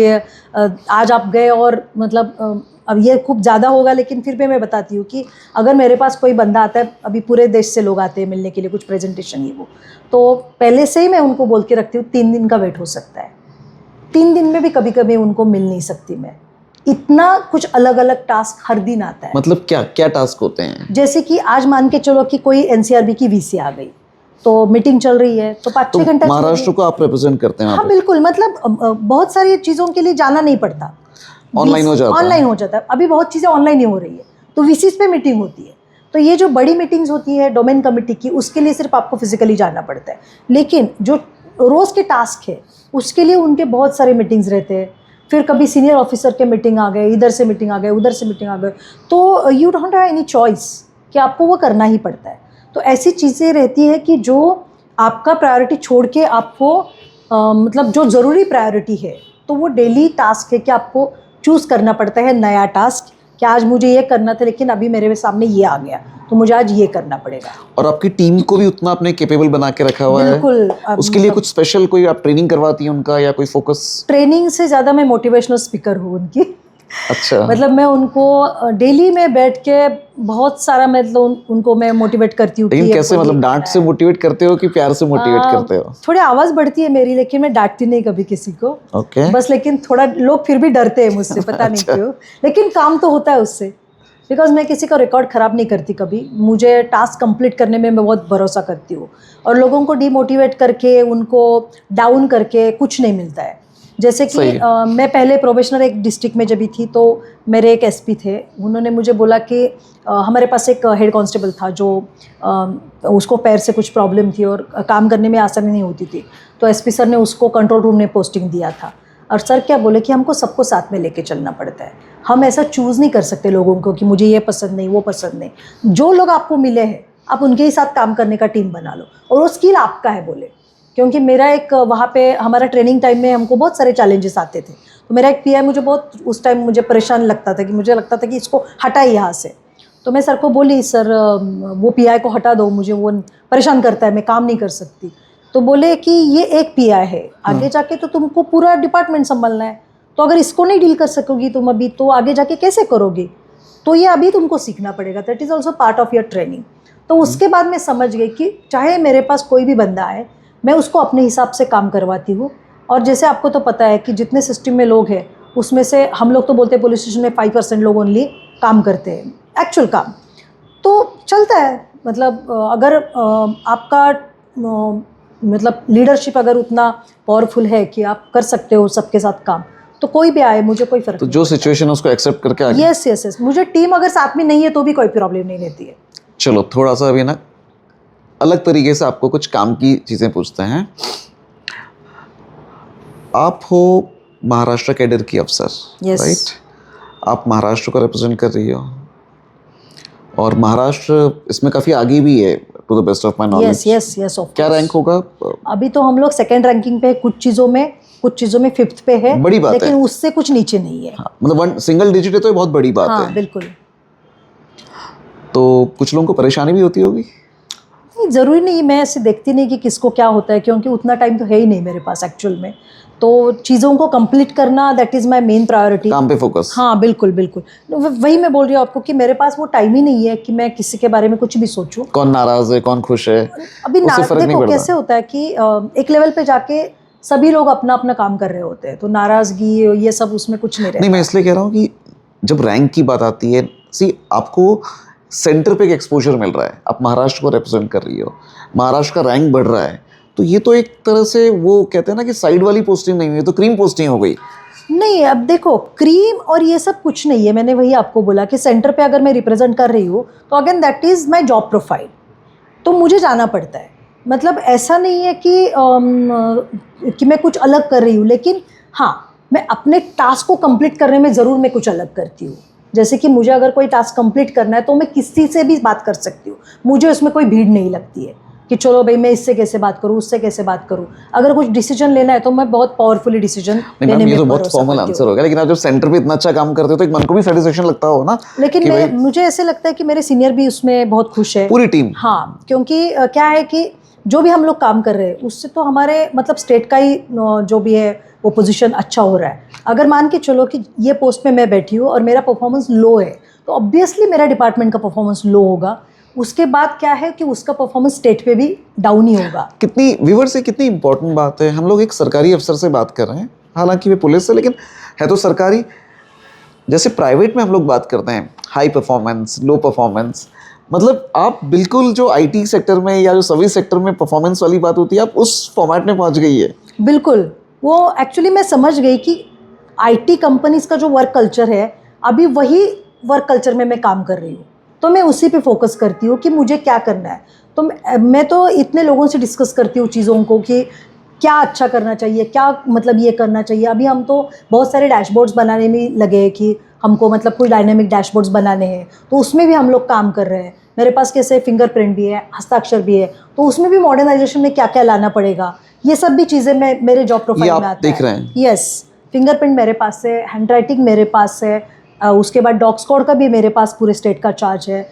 आज आप गए और मतलब अब ये खूब ज़्यादा होगा, लेकिन फिर भी मैं बताती हूँ कि अगर मेरे पास कोई बंदा आता है, अभी पूरे देश से लोग आते हैं मिलने के लिए, कुछ प्रेजेंटेशन ये वो, तो पहले से ही मैं उनको बोल के रखती हूँ 3 दिन का वेट हो सकता है। 3 दिन में भी कभी कभी उनको मिल नहीं सकती मैं। इतना कुछ अलग अलग टास्क हर दिन आता है। मतलब क्या क्या टास्क होते हैं? जैसे कि आज मान के चलो कि कोई NCRB की VC आ गई, तो मीटिंग चल रही है, तो 5-6 घंटा महाराष्ट्र को आप रिप्रेजेंट करते हैं? हाँ बिल्कुल, मतलब बहुत सारी चीज़ों के लिए जाना नहीं पड़ता, ऑनलाइन हो जाता है। ऑनलाइन हो जाता है। अभी बहुत चीज़ें ऑनलाइन ही हो रही है, तो VCs पे मीटिंग होती है। तो ये जो बड़ी मीटिंग्स होती है डोमेन कमेटी की, उसके लिए सिर्फ आपको फिजिकली जाना पड़ता है। लेकिन जो रोज़ के टास्क है उसके लिए उनके बहुत सारे मीटिंग्स रहते हैं। फिर कभी सीनियर ऑफिसर के मीटिंग आ गए, इधर से मीटिंग आ गए, उधर से मीटिंग आ गए, तो you don't have any choice कि आपको वो करना ही पड़ता है। तो ऐसी चीज़ें रहती है कि जो आपका प्रायोरिटी छोड़ के आपको मतलब जो ज़रूरी प्रायोरिटी है, तो वो डेली टास्क है कि आपको चूज़ करना पड़ता है नया टास्क कि आज मुझे ये करना था लेकिन अभी मेरे सामने ये आ गया, तो मुझे आज ये करना पड़ेगा। और आपकी टीम को भी उतना आपने कैपेबल बना के रखा हुआ है? बिल्कुल। उसके लिए कुछ स्पेशल कोई आप ट्रेनिंग करवाती हैं उनका, या कोई फोकस? ट्रेनिंग से ज़्यादा मैं मोटिवेशनल स्पीकर हूँ उनकी। अच्छा। मतलब मैं उनको डेली में बैठ के बहुत सारा मतलब उनको मैं मोटिवेट करती हूँ। लेकिन कैसे, मतलब डांट से मोटिवेट करते हो कि प्यार से मोटिवेट करते हो? थोड़ी आवाज़ बढ़ती है मेरी, लेकिन मैं डांटती नहीं कभी किसी को। ओके। बस लेकिन थोड़ा लोग फिर भी डरते हैं मुझसे, पता नहीं क्यों, लेकिन काम तो होता है उससे। बिकॉज मैं किसी का रिकॉर्ड ख़राब नहीं करती कभी, मुझे टास्क कंप्लीट करने में मैं बहुत भरोसा करती हूँ। और लोगों को डीमोटिवेट करके, उनको डाउन करके कुछ नहीं मिलता है। जैसे कि मैं पहले प्रोबेशनर एक डिस्ट्रिक्ट में जब भी थी, तो मेरे एक SP थे, उन्होंने मुझे बोला कि हमारे पास एक हेड कांस्टेबल था जो उसको पैर से कुछ प्रॉब्लम थी और काम करने में आसानी नहीं होती थी, तो SP सर ने उसको कंट्रोल रूम में पोस्टिंग दिया था। और सर क्या बोले कि हमको सबको साथ में लेके चलना पड़ता है, हम ऐसा चूज़ नहीं कर सकते लोगों को कि मुझे ये पसंद नहीं वो पसंद नहीं, जो लोग आपको मिले हैं आप उनके ही साथ काम करने का टीम बना लो और वो स्किल आपका है बोले। क्योंकि मेरा एक वहाँ पे हमारा ट्रेनिंग टाइम में हमको बहुत सारे चैलेंजेस आते थे, तो मेरा एक पीआई मुझे बहुत उस टाइम मुझे परेशान लगता था कि मुझे लगता था कि इसको हटाए यहाँ से। तो मैं सर को बोली सर वो पीआई को हटा दो, मुझे वो परेशान करता है, मैं काम नहीं कर सकती। तो बोले कि ये एक पीआई है, आगे जाके तो तुमको पूरा डिपार्टमेंट संभालना है, तो अगर इसको नहीं डील कर सकोगी तुम अभी तो आगे जाके कैसे करोगी, तो ये अभी तुमको सीखना पड़ेगा, that is also part of your training. तो उसके बाद मैं समझ गई कि चाहे मेरे पास कोई भी बंदा है मैं उसको अपने हिसाब से काम करवाती हूँ। और जैसे आपको तो पता है कि जितने सिस्टम में लोग हैं उसमें से हम लोग तो बोलते हैं पुलिस स्टेशन में 5% लोग ओनली काम करते हैं एक्चुअल काम, तो चलता है। मतलब अगर आपका मतलब लीडरशिप अगर उतना पावरफुल है कि आप कर सकते हो सबके साथ काम, तो कोई भी आए मुझे कोई फर्क तो नहीं जो सिचुएशन है उसको एक्सेप्ट करके आगे। यस यस यस, मुझे टीम अगर साथ में नहीं है तो भी कोई प्रॉब्लम नहीं रहती है। चलो थोड़ा सा अभी ना अलग तरीके से आपको कुछ काम की चीज़ें पूछते हैं। आप हो महाराष्ट्र कैडर की अफसर, Yes. राइट? आप महाराष्ट्र को रिप्रेजेंट कर रही हो और महाराष्ट्र इसमें काफ़ी आगे भी है to the best of my knowledge. Yes yes yes, of क्या रैंक होगा? अभी तो हम लोग सेकंड रैंकिंग पे है, कुछ चीज़ों में 5th पे है, बड़ी बात लेकिन है। उससे कुछ नीचे नहीं है। हाँ, मतलब 1 सिंगल डिजिट है तो ये बहुत बड़ी बात हाँ है। बिल्कुल। तो कुछ लोगों को परेशानी भी होती होगी। नहीं, ज़रूरी नहीं, मैं ऐसे देखती नहीं कि किसको क्या होता है, क्योंकि उतना टाइम तो है ही नहीं मेरे पास एक्चुअल में। तो चीज़ों को कंप्लीट करना that is my main priority. काम पे फोकस। हाँ बिल्कुल बिल्कुल, वही मैं बोल रही हूँ आपको कि मेरे पास वो टाइम ही नहीं है कि मैं किसी के बारे में कुछ भी सोचूं। कौन नाराज है कौन खुश है अभी उससे फर्क नहीं देखो पड़ता। कैसे होता है कि एक लेवल पे जाके सभी लोग अपना अपना काम कर रहे होते हैं, तो नाराज़गी ये सब उसमें कुछ नहीं रहता। नहीं, मैं इसलिए कह रहा हूँ कि जब रैंक की बात आती है, सी आपको सेंटर पे एक एक्सपोजर मिल रहा है, आप महाराष्ट्र को रिप्रेजेंट कर रही हो, महाराष्ट्र का रैंक बढ़ रहा है, तो ये तो एक तरह से वो कहते हैं ना कि साइड वाली पोस्टिंग नहीं हुई, तो क्रीम पोस्टिंग हो गई। नहीं, अब देखो क्रीम और ये सब कुछ नहीं है, मैंने वही आपको बोला कि सेंटर पे अगर मैं रिप्रेजेंट कर रही हूँ तो again that is my job profile, तो मुझे जाना पड़ता है। मतलब ऐसा नहीं है कि मैं कुछ अलग कर रही हूँ, लेकिन हाँ मैं अपने टास्क को कंप्लीट करने में ज़रूर मैं कुछ अलग करती हूँ। जैसे कि मुझे अगर कोई टास्क कंप्लीट करना है तो मैं किसी से भी बात कर सकती हूँ, मुझे उसमें कोई भीड़ नहीं लगती है कि चलो भाई मैं इससे कैसे बात करूँ उससे कैसे बात करूँ। अगर कुछ डिसीजन लेना है तो मैं बहुत पावरफुली डिसीजन लेने में ये तो बहुत फॉर्मल आंसर हो गया, लेकिन आप जब सेंटर पे इतना अच्छा काम करते हो तो एक मन को भी सेटिस्फेक्शन लगता हो ना। लेकिन मुझे ऐसे लगता है कि मेरे सीनियर भी उसमें बहुत खुश है, पूरी टीम। हाँ, क्योंकि क्या है कि जो भी हम लोग काम कर रहे हैं उससे तो हमारे मतलब स्टेट का ही जो भी है वो पोजीशन अच्छा हो रहा है। अगर मान के चलो कि ये पोस्ट में मैं बैठी हूँ और मेरा परफॉर्मेंस लो है तो ऑब्वियसली मेरा डिपार्टमेंट का परफॉर्मेंस लो होगा, उसके बाद क्या है कि उसका परफॉर्मेंस स्टेट पे भी डाउन ही होगा। कितनी व्यूअर से कितनी इंपॉर्टेंट बात है, हम लोग एक सरकारी अफसर से बात कर रहे हैं, हालांकि वे पुलिस से, लेकिन है तो सरकारी। जैसे प्राइवेट में हम लोग बात करते हैं हाई परफॉर्मेंस लो परफॉर्मेंस, मतलब आप बिल्कुल जो आईटी सेक्टर में या जो सर्विस सेक्टर में परफॉर्मेंस वाली बात होती है आप उस फॉर्मेट में पहुंच गई है। बिल्कुल, वो एक्चुअली मैं समझ गई कि आईटी कंपनीज का जो वर्क कल्चर है अभी वही वर्क कल्चर में मैं काम कर रही हूँ, तो मैं उसी पे फोकस करती हूँ कि मुझे क्या करना है। तो मैं तो इतने लोगों से डिस्कस करती हूँ चीज़ों को कि क्या अच्छा करना चाहिए, क्या मतलब ये करना चाहिए। अभी हम तो बहुत सारे डैशबोर्ड्स बनाने में लगे हैं कि हमको मतलब कोई डायनेमिक डैशबोर्ड्स बनाने हैं, तो उसमें भी हम लोग काम कर रहे हैं। मेरे पास कैसे फिंगरप्रिंट भी है, हस्ताक्षर भी है, तो उसमें भी मॉडर्नाइजेशन में क्या क्या लाना पड़ेगा, ये सब भी चीज़ें मैं मेरे जॉब प्रोफाइल में आता है। देख रहे हैं। यस, फिंगरप्रिंट मेरे पास है, हैंड राइटिंग मेरे पास है, उसके बाद डॉग स्क्वाड का भी मेरे पास पूरे स्टेट का चार्ज है,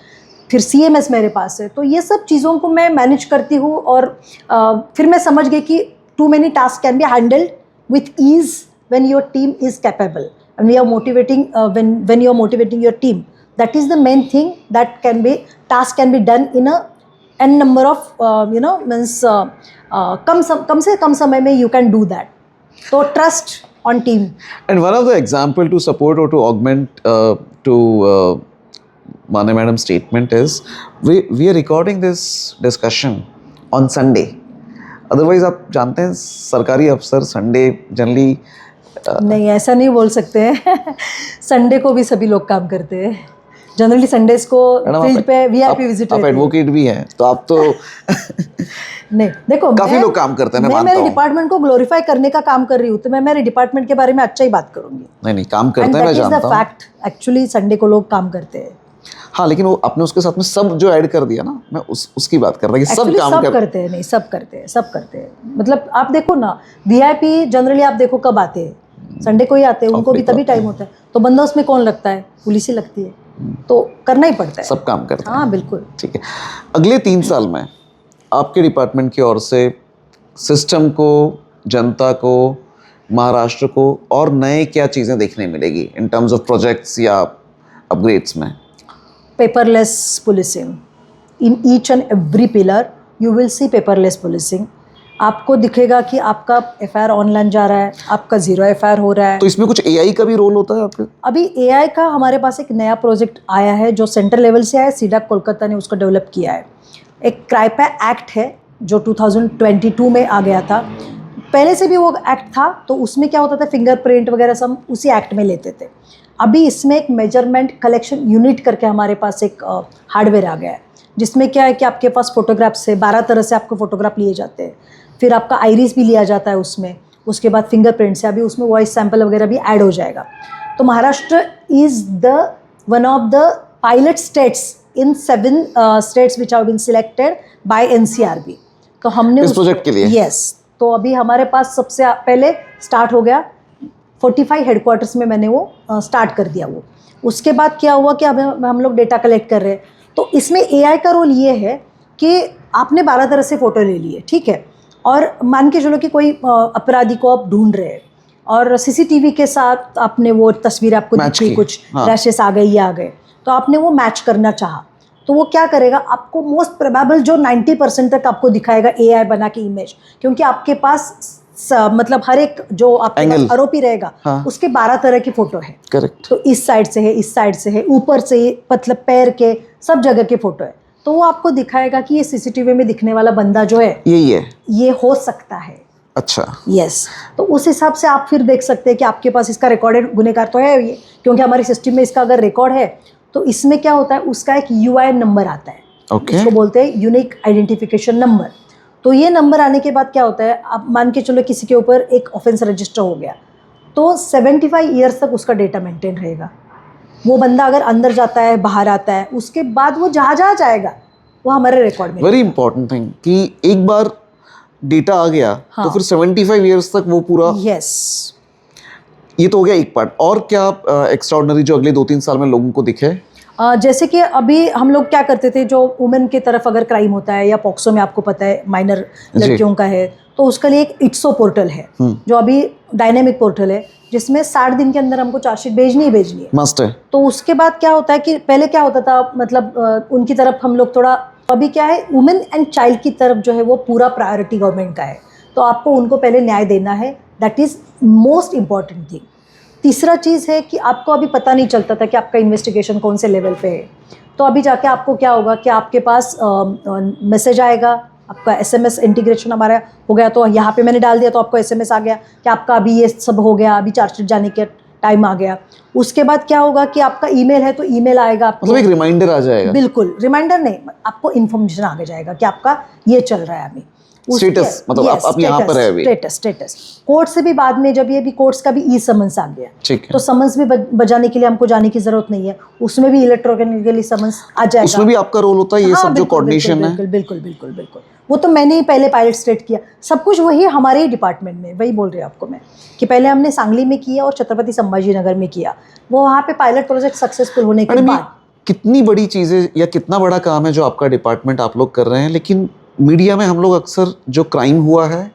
फिर CMS मेरे पास है। तो ये सब चीज़ों को मैं मैनेज करती हूँ और फिर मैं समझ गई कि too many tasks can be handled with ease when your team is capable and we are motivating when you are motivating your team, that is the main thing that can be done in a n number of means कम से कम समय में you can do that. So trust on team. And one of the example to support or to augment to Mane madam's statement is we are recording this discussion on Sunday. Otherwise आप जानते हैं सरकारी अफसर Sunday generally नहीं, ऐसा नहीं बोल सकते हैं संडे को भी सभी लोग काम करते हैं। जनरली संडेज को मैडम, फील्ड पे वीआईपी आप विजिट आप एडवोकेट भी हैं, तो आप तो नहीं देखो, काफी लोग काम करते हैं, मैं मानता मेरे हूँ। डिपार्टमेंट को ग्लोरीफाई करने का काम कर रही हूँ, तो मैं मेरे डिपार्टमेंट के बारे में अच्छा ही बात करूंगी। नहीं नहीं, काम करते हैं, मैं जानता हूँ। फैक्ट एक्चुअली संडे को लोग काम करते हैं। हाँ, लेकिन वो आपने उसके साथ में सब जो ऐड कर दिया ना, मैं उसकी बात कर रहा हूँ कि सब Actually, काम सब करते हैं, नहीं सब करते हैं, सब करते हैं। मतलब आप देखो ना, वीआईपी जनरली आप देखो कब आते हैं, संडे को ही आते हैं, उनको भी तभी टाइम होता है, तो बंदा उसमें कौन लगता है, पुलिस ही लगती है, तो करना ही पड़ता है, सब काम करते हैं। हाँ बिल्कुल। ठीक है, अगले 3 साल में आपके डिपार्टमेंट की ओर से सिस्टम को, जनता को, महाराष्ट्र को और नए क्या चीज़ें देखने मिलेगी इन टर्म्स ऑफ प्रोजेक्ट्स या अपग्रेड्स में? Paperless policing in each and every pillar, you will see paperless policing. आपको दिखेगा कि आपका एफआईआर ऑनलाइन जा रहा है, आपका 0 एफआईआर हो रहा है। तो इसमें कुछ एआई का भी रोल होता है आपके? अभी एआई का हमारे पास एक नया प्रोजेक्ट आया है जो सेंट्रल लेवल से आया है, सीडा कोलकाता ने उसको डेवलप किया है। एक क्राइपा एक्ट है जो 2022 में आ गया था, पहले से भी वो एक्ट था, तो उसमें क्या होता था, फिंगरप्रिंट वगैरह सब उसी एक्ट में लेते थे। अभी इसमें एक मेजरमेंट कलेक्शन यूनिट करके हमारे पास एक हार्डवेयर आ गया है, जिसमें क्या है कि आपके पास फोटोग्राफ से 12 तरह से आपको फोटोग्राफ लिए जाते हैं, फिर आपका आइरिस भी लिया जाता है उसमें, उसके बाद फिंगरप्रिंट से, अभी उसमें वॉइस सैंपल वगैरह भी ऐड हो जाएगा। तो Maharashtra is the one of the pilot states in 7 states which have been selected by NCRB. तो हमने इस प्रोजेक्ट के लिए? यस, तो अभी हमारे पास सबसे पहले स्टार्ट हो गया 45 हेडक्वार्टर्स में, मैंने वो स्टार्ट कर दिया वो। उसके बाद क्या हुआ कि अब हम लोग डेटा कलेक्ट कर रहे हैं, तो इसमें एआई का रोल ये है कि आपने 12 तरह से फ़ोटो ले लिए, ठीक है, और मान के चलो कि कोई अपराधी को आप ढूंढ रहे हैं और सीसीटीवी के साथ आपने वो तस्वीर आपको दिखी, कुछ रैशेस आ गए, ये आ गए, तो आपने वो मैच करना चाहा, तो वो क्या करेगा, आपको मोस्ट प्रोबेबल जो 90% तक आपको दिखाएगा एआई बना के इमेज, क्योंकि आपके पास मतलब हर एक जो आपके पास आरोपी रहेगा, हाँ, उसके 12 तरह की फोटो है। करेक्ट। तो इस साइड से है, इस साइड से है, ऊपर से, मतलब पैर के सब जगह के फोटो है, तो वो आपको दिखाएगा कि ये सीसीटीवी में दिखने वाला बंदा जो है यही है, ये हो सकता है। अच्छा, यस, तो उस हिसाब से आप फिर देख सकते हैं कि आपके पास इसका रिकॉर्डेड गुनहगार तो है ये, क्योंकि हमारे सिस्टम में इसका अगर रिकॉर्ड है, तो इसमें क्या होता है, उसका एक यूआईएन नंबर आता है, उसको बोलते हैं यूनिक आइडेंटिफिकेशन नंबर। तो ये नंबर आने के बाद क्या होता है, आप मान के चलो किसी के ऊपर एक ऑफेंस रजिस्टर हो गया, तो 75 ईयर्स तक उसका डेटा मेंटेन रहेगा। वो बंदा अगर अंदर जाता है, बाहर आता है, उसके बाद वो जहाँ जहाँ जाएगा वो हमारे रिकॉर्ड में। वेरी इंपॉर्टेंट थिंग कि एक बार डेटा आ गया, हाँ, तो फिर 75 ईयर्स तक वो पूरा। यस, ये तो हो गया एक पार्ट। और क्या एक्स्ट्राऑर्डिनरी जो अगले 2-3 साल में लोगों को दिखे? जैसे कि अभी हम लोग क्या करते थे, जो वुमेन की तरफ अगर क्राइम होता है या पॉक्सो में आपको पता है माइनर लड़कियों का है, तो उसके लिए एक इट्सो पोर्टल है जो अभी डायनेमिक पोर्टल है, जिसमें 60 दिन के अंदर हमको चार्जशीट भेजनी है, मस्ट है। तो उसके बाद क्या होता है कि पहले क्या होता था, मतलब उनकी तरफ हम लोग थोड़ा, अभी क्या है, वुमेन एंड चाइल्ड की तरफ जो है वो पूरा प्रायोरिटी गवर्नमेंट का है, तो आपको उनको पहले न्याय देना है, that is most important thing. तीसरा चीज़ है कि आपको अभी पता नहीं चलता था कि आपका इन्वेस्टिगेशन कौन से लेवल पे है, तो अभी जाके आपको क्या होगा कि आपके पास मैसेज आएगा, आपका एसएमएस इंटीग्रेशन हमारा हो गया, तो यहाँ पे मैंने डाल दिया तो आपको एसएमएस आ गया कि आपका अभी ये सब हो गया, अभी चार्जशीट जाने के टाइम आ गया। उसके बाद क्या होगा कि आपका ईमेल है तो ईमेल आएगा आपको, मतलब एक रिमाइंडर आ जाएगा। बिल्कुल, रिमाइंडर नहीं, आपको इन्फॉर्मेशन आगे जाएगा कि आपका ये चल रहा है अभी स्टेटस, मतलब आप यहाँ पर है अभी। स्टेटस कोर्ट से भी बाद में, जब ये भी कोर्ट्स का भी ई समन्स आ गया, ठीक है, तो समन्स भी बजाने के लिए हमको जाने की जरूरत नहीं है, उसमें भी इलेक्ट्रॉनिकली समन्स आ जाएगा, उसमें भी आपका रोल होता है, ये सब जो कोऑर्डिनेशन है। बिल्कुल बिल्कुल बिल्कुल, वो तो मैंने ही पहले पायलट स्टेट किया, सब कुछ वही हमारे ही डिपार्टमेंट में, वही बोल रही हूँ आपको मैं कि पहले हमने सांगली में किया और छत्रपति संभाजी नगर में किया, वो वहाँ पे पायलट प्रोजेक्ट सक्सेसफुल होने के बाद। कितनी बड़ी चीज़ें या कितना बड़ा काम है जो आपका डिपार्टमेंट आप लोग कर रहे हैं, लेकिन मीडिया में हम लोग अक्सर जो क्राइम हुआ है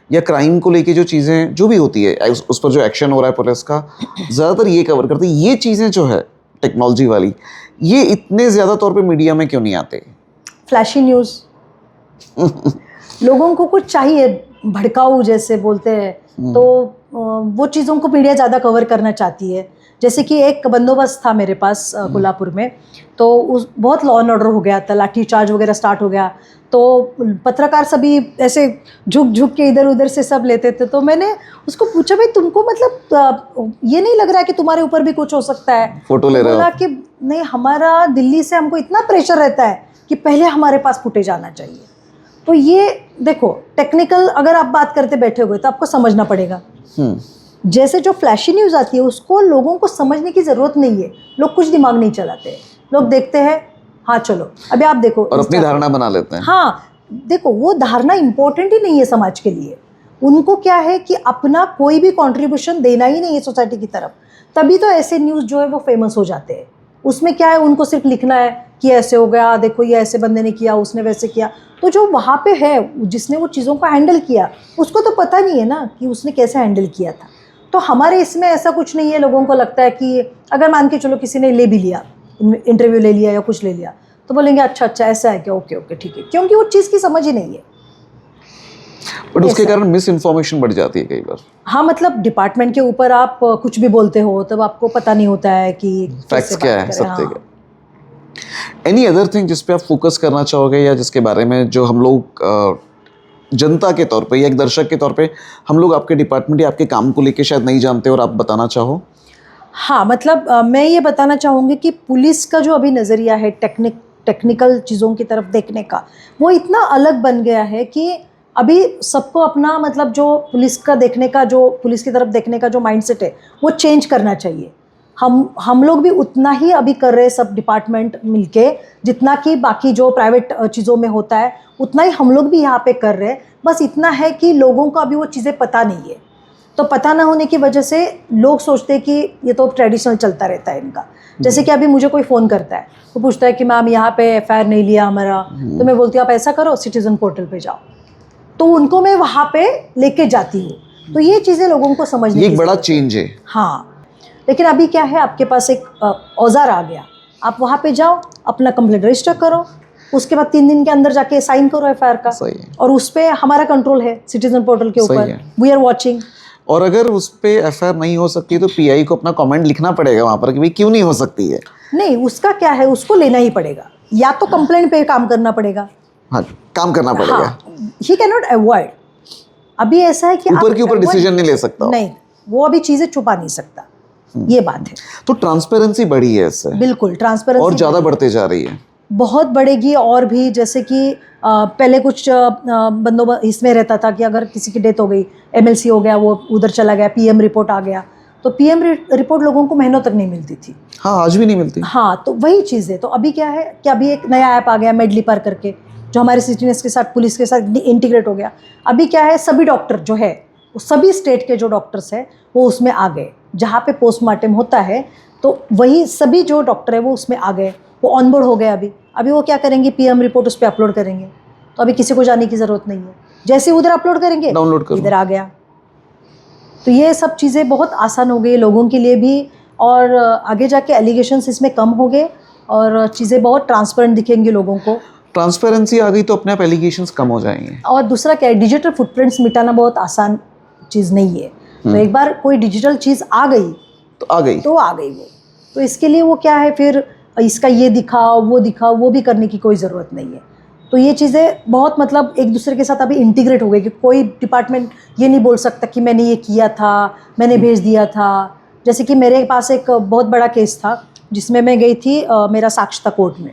या क्राइम को लेके जो चीज़ें जो भी होती है उस पर जो एक्शन हो रहा है पुलिस का, ज़्यादातर ये कवर करते हैं। ये चीज़ें जो है टेक्नोलॉजी वाली, ये इतने ज़्यादा तौर पे मीडिया में क्यों नहीं आते? फ्लैशी न्यूज़ लोगों को कुछ चाहिए, भड़काऊ जैसे बोलते हैं, तो वो चीज़ों को मीडिया ज़्यादा कवर करना चाहती है। जैसे कि एक बंदोबस्त था मेरे पास कोल्हापुर में, तो उस बहुत लॉ एंड ऑर्डर हो गया था, लाठी चार्ज वगैरह स्टार्ट हो गया, तो पत्रकार सभी ऐसे झुक झुक के इधर उधर से सब लेते थे। तो मैंने उसको पूछा, भाई तुमको मतलब ये नहीं लग रहा है कि तुम्हारे ऊपर भी कुछ हो सकता है? फोटो ले रहे हो? बोला कि नहीं, हमारा दिल्ली से हमको इतना प्रेशर रहता है कि पहले हमारे पास फुटेज आना चाहिए। तो ये देखो, टेक्निकल अगर आप बात करते बैठे हुए तो आपको समझना पड़ेगा। जैसे जो फ्लैशी न्यूज़ आती है उसको लोगों को समझने की ज़रूरत नहीं है, लोग कुछ दिमाग नहीं चलाते, लोग देखते हैं हाँ चलो अभी आप देखो और अपनी धारणा बना लेते हैं। हाँ देखो, वो धारणा इंपॉर्टेंट ही नहीं है समाज के लिए। उनको क्या है कि अपना कोई भी कंट्रीब्यूशन देना ही नहीं है सोसाइटी की तरफ, तभी तो ऐसे न्यूज़ जो है वो फेमस हो जाते हैं। उसमें क्या है, उनको सिर्फ लिखना है कि ऐसे हो गया, देखो ये ऐसे बंदे ने किया, उसने वैसे किया। तो जो वहाँ पे है जिसने वो चीज़ों को हैंडल किया, उसको तो पता नहीं है ना कि उसने कैसे हैंडल किया था। तो हमारे इसमें ऐसा कुछ नहीं है। लोगों को लगता है कि अगर मान के चलो किसी ने ले भी लिया, इंटरव्यू ले लिया या कुछ ले लिया, तो बोलेंगे अच्छा अच्छा ऐसा है क्या, ओके ओके ठीक है, क्योंकि वो चीज़ की समझ ही नहीं है। बट उसके कारण मिस इन्फॉर्मेशन बढ़ जाती है कई बार। हाँ, मतलब डिपार्टमेंट के ऊपर आप कुछ भी बोलते हो तब आपको पता नहीं होता है कि फैक्ट्स क्या है, सत्य हाँ। क्या। एनी अदर थिंग जिस पे आप फोकस करना चाहोगे, या जिसके बारे में जो हम लोग जनता के तौर पे या एक दर्शक के तौर पे हम लोग आपके डिपार्टमेंट या आपके काम को लेके शायद नहीं जानते और आप बताना चाहो? हाँ, मतलब मैं ये बताना चाहूँगी कि पुलिस का जो अभी नज़रिया है टेक्निकल चीज़ों की तरफ देखने का, वो इतना अलग बन गया है कि अभी सबको अपना मतलब जो पुलिस की तरफ देखने का जो माइंडसेट है वो चेंज करना चाहिए। हम लोग भी उतना ही अभी कर रहे हैं, सब डिपार्टमेंट मिलके, जितना कि बाकी जो प्राइवेट चीज़ों में होता है उतना ही हम लोग भी यहाँ पे कर रहे हैं। बस इतना है कि लोगों को अभी वो चीज़ें पता नहीं है, तो पता ना होने की वजह से लोग सोचते हैं कि ये तो ट्रेडिशनल चलता रहता है इनका। जैसे कि अभी मुझे कोई फ़ोन करता है, वो पूछता है कि मैम यहाँ पे एफआईआर नहीं लिया हमारा, तो मैं बोलती हूँ आप ऐसा करो सिटीजन पोर्टल पे जाओ, तो उनको मैं वहाँ पे लेके जाती हूँ। तो ये चीज़ें लोगों को समझने की एक बड़ा चेंज है। हाँ, लेकिन अभी क्या है, आपके पास एक औजार आ गया, आप वहाँ पे जाओ, अपना कंप्लेंट रजिस्टर करो, उसके बाद 3 दिन के अंदर जाके साइन करो एफआईआर का। सही है। और उस पर हमारा कंट्रोल है सिटीजन पोर्टल के ऊपर, वी आर वॉचिंग। और अगर उस पर एफआईआर नहीं हो सकती तो पीआई को अपना कमेंट लिखना पड़ेगा वहाँ पर कि भाई क्यों नहीं हो सकती है। नहीं, उसका क्या है, उसको लेना ही पड़ेगा, या तो कंप्लेंट पे काम करना पड़ेगा। हाँ, काम करना पड़ेगा। हाँ, ही कैन नॉट अवॉइड। अभी ऐसा है कि ऊपर के ऊपर डिसीजन नहीं ले सकता। नहीं, वो अभी चीज़ें छुपा नहीं सकता, ये बात है। तो ट्रांसपेरेंसी बढ़ी है इससे। बिल्कुल, ट्रांसपेरेंसी और ज़्यादा बढ़ते जा रही है। बहुत बढ़ेगी। और भी जैसे कि पहले कुछ बंदोबस्त इसमें रहता था कि अगर किसी की डेथ हो गई, एमएलसी हो गया, वो उधर चला गया, पीएम रिपोर्ट आ गया, तो पीएम रिपोर्ट लोगों को महीनों तक नहीं मिलती थी। हाँ, आज भी नहीं मिलती। हाँ, तो वही चीज़ है। तो अभी क्या है कि अभी एक नया ऐप आ गया मेडलीपर करके, जो हमारे सिटीजन्स के साथ पुलिस के साथ इंटीग्रेट हो गया। अभी क्या है, सभी डॉक्टर जो है, सभी स्टेट के जो डॉक्टर्स हैं वो उसमें आ गए। जहाँ पे पोस्टमार्टम होता है तो वही सभी जो डॉक्टर है वो उसमें आ गए, वो ऑनबोर्ड हो गए। अभी वो क्या करेंगे, पीएम रिपोर्ट उस पर अपलोड करेंगे, तो अभी किसी को जाने की ज़रूरत नहीं है, जैसे उधर अपलोड करेंगे डाउनलोड करो, इधर आ गया। तो ये सब चीज़ें बहुत आसान हो गई लोगों के लिए भी, और आगे जाके एलिगेशंस इसमें कम हो गए और चीज़ें बहुत ट्रांसपेरेंट दिखेंगी लोगों को। ट्रांसपेरेंसी आ गई तो अपने आप एलिगेशंस कम हो जाएंगे। और दूसरा क्या है, डिजिटल फुटप्रिंट्स मिटाना बहुत आसान चीज़ नहीं है। तो एक बार कोई डिजिटल चीज़ आ गई तो आ गई वो। तो इसके लिए वो क्या है, फिर इसका ये दिखाओ वो भी करने की कोई ज़रूरत नहीं है। तो ये चीज़ें बहुत मतलब एक दूसरे के साथ अभी इंटीग्रेट हो गई कि कोई डिपार्टमेंट ये नहीं बोल सकता कि मैंने ये किया था, मैंने भेज दिया था। जैसे कि मेरे पास एक बहुत बड़ा केस था जिसमें मैं गई थी, मेरा साक्ष्य था कोर्ट में।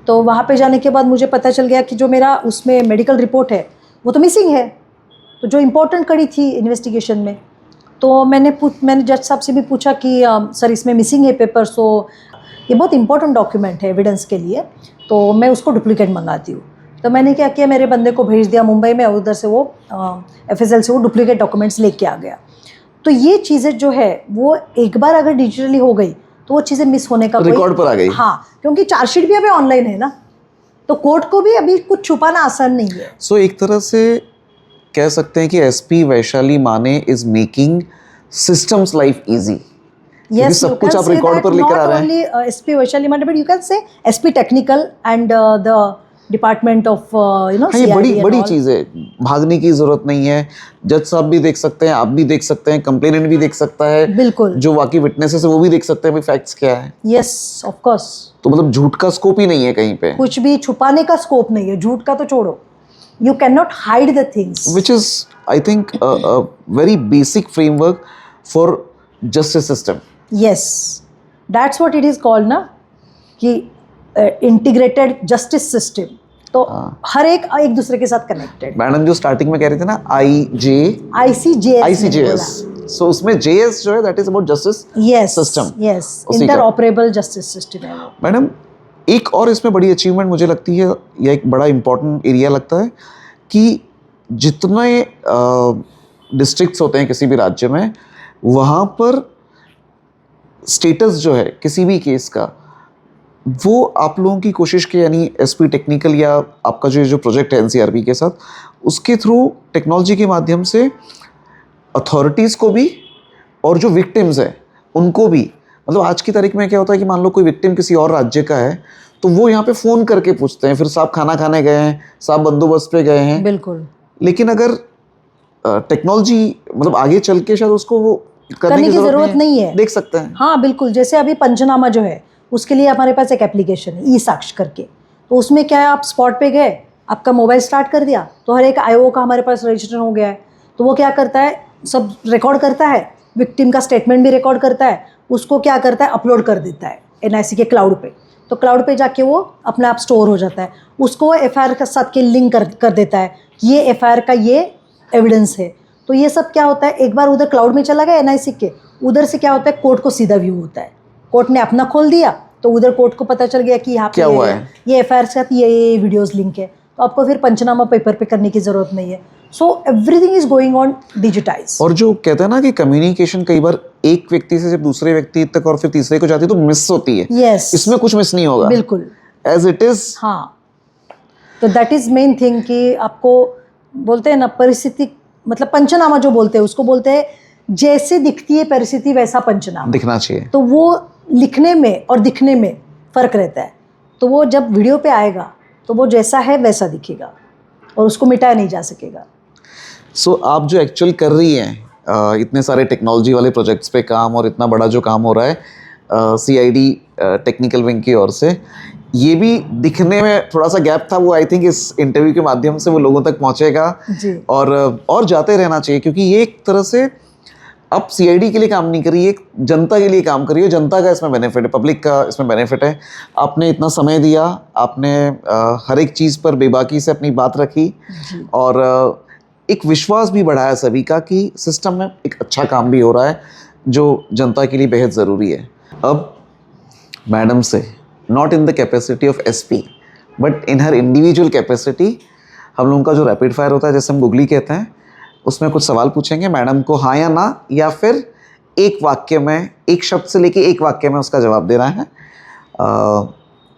तो वहाँ पे जाने के बाद मुझे पता चल गया कि जो मेरा उसमें मेडिकल रिपोर्ट है वो तो मिसिंग है, तो जो इम्पोर्टेंट कड़ी थी इन्वेस्टिगेशन में। तो मैंने जज साहब से भी पूछा कि सर इसमें मिसिंग है पेपर, सो ये बहुत इंपॉर्टेंट डॉक्यूमेंट है एविडेंस के लिए, तो मैं उसको डुप्लीकेट मंगाती हूँ। तो मैंने क्या किया, मेरे बंदे को भेज दिया मुंबई में, और उधर से वो FSL से वो डुप्लीकेट डॉक्यूमेंट्स लेके आ गया। तो ये चीज़ें जो है वो एक बार अगर डिजिटली हो गई तो वो चीज़ें मिस होने का रिकॉर्ड पर आ गई। हाँ, क्योंकि चार्जशीट भी अभी ऑनलाइन है ना, तो कोर्ट को भी अभी कुछ छुपाना आसान नहीं है। सो एक तरह से कह सकते हैं कि SP वैशाली माने is making systems life easy. Yes, सब you कुछ can आप say रिकॉर्ड that पर लेकर आ not रहे हैं। only SP Vaishali Mande, but you can say SP technical and the department of हाँ, ये बड़ी बड़ी चीज़ है, भागने की जरूरत नहीं है। जज साहब भी देख सकते हैं, आप भी देख सकते हैं, कंप्लेनेंट भी देख सकता है, बिल्कुल, जो बाकी विटनेसेस है वो भी देख सकते हैं भाई फैक्ट्स क्या है। Yes of course. तो मतलब झूठ का स्कोप ही नहीं है कहीं पे, कुछ भी छुपाने का स्कोप नहीं है, झूठ का तो छोड़ो, you can not hide the things, which is I think a very basic framework for justice system. Yes that's what it is called ना, कि इंटीग्रेटेड जस्टिस सिस्टम। तो हर एक एक दूसरे के साथ कनेक्टेड। मैडम जो स्टार्टिंग में कह रहे थे ना ICJS, सो उसमें JS जो है that is about justice system. Yes, interoperable justice system है वो। मैडम एक और इसमें बड़ी अचीवमेंट मुझे लगती है, या एक बड़ा इंपॉर्टेंट एरिया लगता है कि जितने डिस्ट्रिक्ट्स होते हैं किसी भी राज्य में, वहाँ पर स्टेटस जो है किसी भी केस का, वो आप लोगों की कोशिश के, यानी SP टेक्निकल या आपका जो प्रोजेक्ट है NCRB के साथ, उसके थ्रू टेक्नोलॉजी के माध्यम से अथॉरिटीज़ को भी और जो विक्टिम्स हैं उनको भी, मतलब आज की तारीख में क्या होता है कि मान लो कोई विक्टिम किसी और राज्य का है तो वो यहाँ पे फ़ोन करके पूछते हैं, फिर साहब खाना खाने गए हैं, साहब बंदोबस्त पे गए हैं। बिल्कुल। लेकिन अगर टेक्नोलॉजी मतलब आगे चल के शायद उसको वो करने की ज़रूरत नहीं है, देख सकते हैं। हाँ बिल्कुल, जैसे अभी पंचनामा जो है उसके लिए हमारे पास एक एप्लीकेशन है ई-साक्ष्य करके, तो उसमें क्या है, आप स्पॉट पे गए, आपका मोबाइल स्टार्ट कर दिया तो हर एक IO का हमारे पास रजिस्टर हो गया है, तो वो क्या करता है, सब रिकॉर्ड करता है, विक्टिम का स्टेटमेंट भी रिकॉर्ड करता है, उसको क्या करता है, अपलोड कर देता है NIC के क्लाउड पे। तो क्लाउड पे जाके वो अपने आप स्टोर हो जाता है, उसको FIR के साथ के लिंक कर देता है, ये FIR का ये एविडेंस है। तो ये सब क्या होता है, एक बार उधर क्लाउड में चला गया NIC के, उधर से क्या होता है, कोर्ट को सीधा व्यू होता है, कोर्ट ने अपना खोल दिया तो उधर कोर्ट को पता चल गया कि यहाँ पे ये FIR के साथ ये वीडियोस लिंक है, तो आपको फिर पंचनामा पेपर पे करने की ज़रूरत नहीं है। So everything is going on digitise. और जो कहते हैं ना कि कम्युनिकेशन कई बार एक व्यक्ति से जब दूसरे व्यक्ति तक और फिर तीसरे को जाती है तो मिस होती है। यस, इसमें कुछ मिस नहीं होगा, बिल्कुल एज इट इज। हाँ, तो दैट इज मेन थिंग कि आपको बोलते हैं ना परिस्थिति, मतलब पंचनामा जो बोलते हैं उसको बोलते हैं जैसे दिखती है परिस्थिति वैसा पंचनामा दिखना चाहिए। तो वो लिखने में और दिखने में फ़र्क रहता है, तो वो जब वीडियो पे आएगा तो वो जैसा है वैसा दिखेगा और उसको मिटाया नहीं जा सकेगा। सो आप जो एक्चुअल कर रही हैं इतने सारे टेक्नोलॉजी वाले प्रोजेक्ट्स पे काम, और इतना बड़ा जो काम हो रहा है CID टेक्निकल विंग की ओर से, ये भी दिखने में थोड़ा सा गैप था, वो आई थिंक इस इंटरव्यू के माध्यम से वो लोगों तक पहुंचेगा जी। और जाते रहना चाहिए, क्योंकि ये एक तरह से अब CID के लिए काम नहीं करी, एक जनता के लिए काम करी है, जनता का इसमें बेनिफिट है, पब्लिक का इसमें बेनिफिट है। आपने इतना समय दिया, आपने हर एक चीज़ पर बेबाकी से अपनी बात रखी और एक विश्वास भी बढ़ाया सभी का कि सिस्टम में एक अच्छा काम भी हो रहा है जो जनता के लिए बेहद ज़रूरी है। अब मैडम से not in the capacity of SP but in her individual capacity हम लोगों का जो रैपिड फायर होता है, जैसे हम गुगली कहते हैं, उसमें कुछ सवाल पूछेंगे, मैडम को हाँ या ना या फिर एक वाक्य में, एक शब्द से लेके एक वाक्य में उसका जवाब देना है।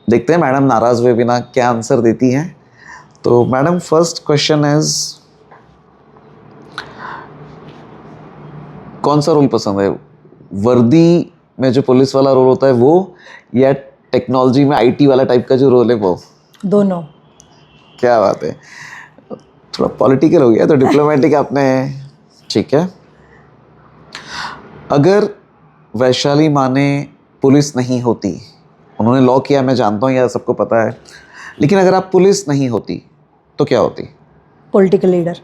देखते हैं मैडम नाराज़ हुए बिना क्या आंसर देती हैं। तो मैडम फर्स्ट क्वेश्चन इज, कौन सा रोल पसंद है, वर्दी में जो पुलिस वाला रोल होता है वो, या टेक्नोलॉजी में IT वाला टाइप का जो रोल है वो? दोनों। क्या बात है, थोड़ा पॉलिटिकल हो गया तो डिप्लोमेटिक आपने, ठीक है। अगर वैशाली माने पुलिस नहीं होती, उन्होंने लॉ किया मैं जानता हूँ, यह सबको पता है, लेकिन अगर आप पुलिस नहीं होती तो क्या होती? Political leader.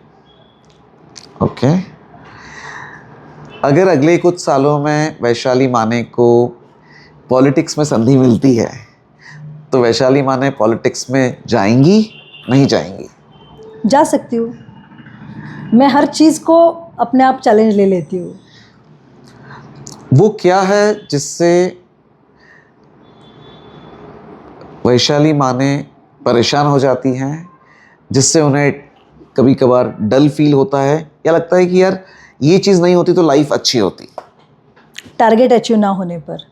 ओके। अगर अगले कुछ सालों में वैशाली माने को पॉलिटिक्स में संधि मिलती है तो वैशाली माने पॉलिटिक्स में जाएंगी, नहीं जाएंगी? जा सकती हूँ, मैं हर चीज़ को अपने आप चैलेंज ले लेती हूँ। वो क्या है जिससे वैशाली माने परेशान हो जाती हैं, जिससे उन्हें कभी कभार डल फील होता है, या लगता है कि यार ये चीज़ नहीं होती तो लाइफ अच्छी होती? टारगेट अचीव ना होने पर।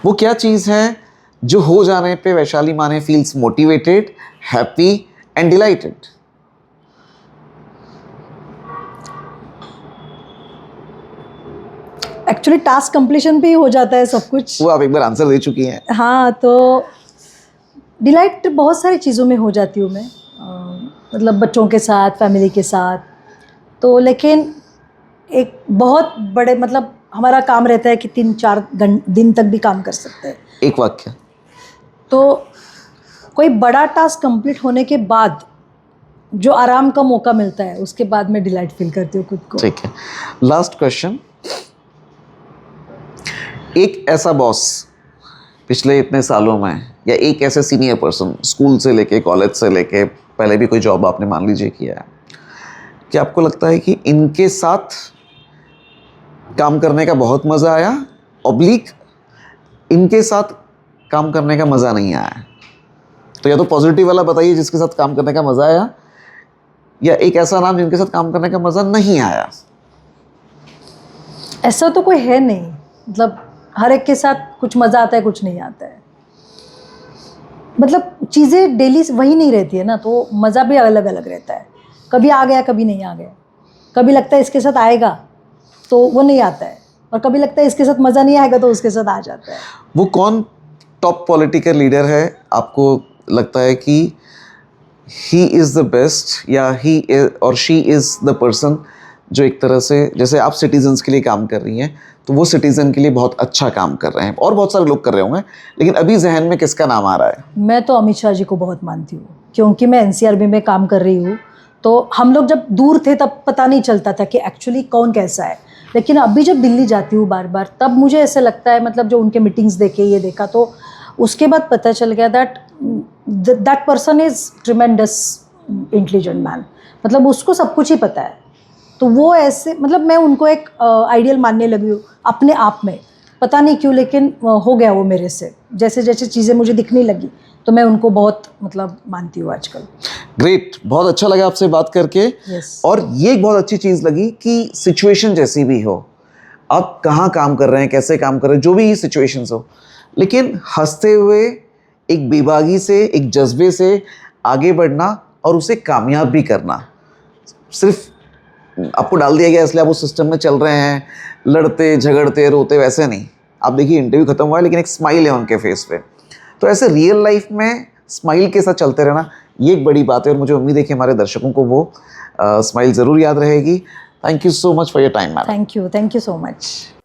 वो क्या चीज़ है जो हो जाने पे वैशाली माने feels motivated, happy and dilated? Actually task completion पे ही हो जाता है सब कुछ। वो आप एक बार आंसर दे चुकी हैं। हाँ, तो डिलाइट बहुत सारी चीज़ों में हो जाती हूँ मैं, मतलब बच्चों के साथ, फैमिली के साथ। तो लेकिन एक बहुत बड़े मतलब हमारा काम रहता है कि 3-4 दिन तक भी काम कर सकते हैं। एक वाक्य। तो कोई बड़ा टास्क कंप्लीट होने के बाद जो आराम का मौका मिलता है, उसके बाद मैं डिलाइट फील करती हूँ खुद को। ठीक है, लास्ट क्वेश्चन। एक ऐसा बॉस पिछले इतने सालों में, या एक ऐसे सीनियर पर्सन, स्कूल से लेके कॉलेज से लेके पहले भी कोई जॉब आपने मान लीजिए किया है, कि आपको लगता है कि इनके साथ काम करने का बहुत मज़ा आया, ऑब्लिक इनके साथ काम करने का मज़ा नहीं आया? तो या तो पॉजिटिव वाला बताइए जिसके साथ काम करने का मज़ा आया, या एक ऐसा नाम जिनके साथ काम करने का मज़ा नहीं आया। ऐसा तो कोई है नहीं, मतलब हर एक के साथ कुछ मज़ा आता है, कुछ नहीं आता है। मतलब चीज़ें डेली वही नहीं रहती है ना, तो मज़ा भी अलग अलग रहता है। कभी आ गया, कभी नहीं आ गया। कभी लगता है इसके साथ आएगा तो वो नहीं आता है, और कभी लगता है इसके साथ मज़ा नहीं आएगा तो उसके साथ आ जाता है। वो कौन टॉप पॉलिटिकल लीडर है आपको लगता है कि ही इज़ द बेस्ट, या ही और शी इज़ द पर्सन जो एक तरह से, जैसे आप सिटीजन्स के लिए काम कर रही हैं तो वो सिटीज़न के लिए बहुत अच्छा काम कर रहे हैं, और बहुत सारे लोग कर रहे होंगे, लेकिन अभी जहन में किसका नाम आ रहा है? मैं तो अमित शाह जी को बहुत मानती हूँ, क्योंकि मैं एनसीआरबी में काम कर रही हूँ। तो हम लोग जब दूर थे तब पता नहीं चलता था कि एक्चुअली कौन कैसा है, लेकिन अभी जब दिल्ली जाती हूँ बार बार, तब मुझे ऐसे लगता है, मतलब जो उनके मीटिंग्स देखे, ये देखा, तो उसके बाद पता चल गया that person is tremendous intelligent man. मतलब उसको सब कुछ ही पता है। तो वो ऐसे, मतलब मैं उनको एक आइडियल मानने लगी हूँ अपने आप में, पता नहीं क्यों, लेकिन हो गया वो मेरे से। जैसे जैसे चीज़ें मुझे दिखने लगी तो मैं उनको बहुत मतलब मानती हूँ आजकल। ग्रेट, बहुत अच्छा लगा आपसे बात करके। Yes. और ये एक बहुत अच्छी चीज़ लगी कि सिचुएशन जैसी भी हो, आप कहाँ काम कर रहे हैं, कैसे काम कर रहे हैं, जो भी सिचुएशंस हो, लेकिन हंसते हुए, एक बेबागी से, एक जज्बे से आगे बढ़ना और उसे कामयाब भी करना। सिर्फ आपको डाल दिया गया इसलिए आप उस सिस्टम में चल रहे हैं, लड़ते झगड़ते रोते, वैसे नहीं। आप देखिए इंटरव्यू खत्म हुआ है लेकिन एक स्माइल है उनके फेस पे। तो ऐसे रियल लाइफ में स्माइल के साथ चलते रहना, ये एक बड़ी बात है, और मुझे उम्मीद है कि हमारे दर्शकों को वो स्माइल ज़रूर याद रहेगी। Thank you so much for your time ma'am. Thank you so much.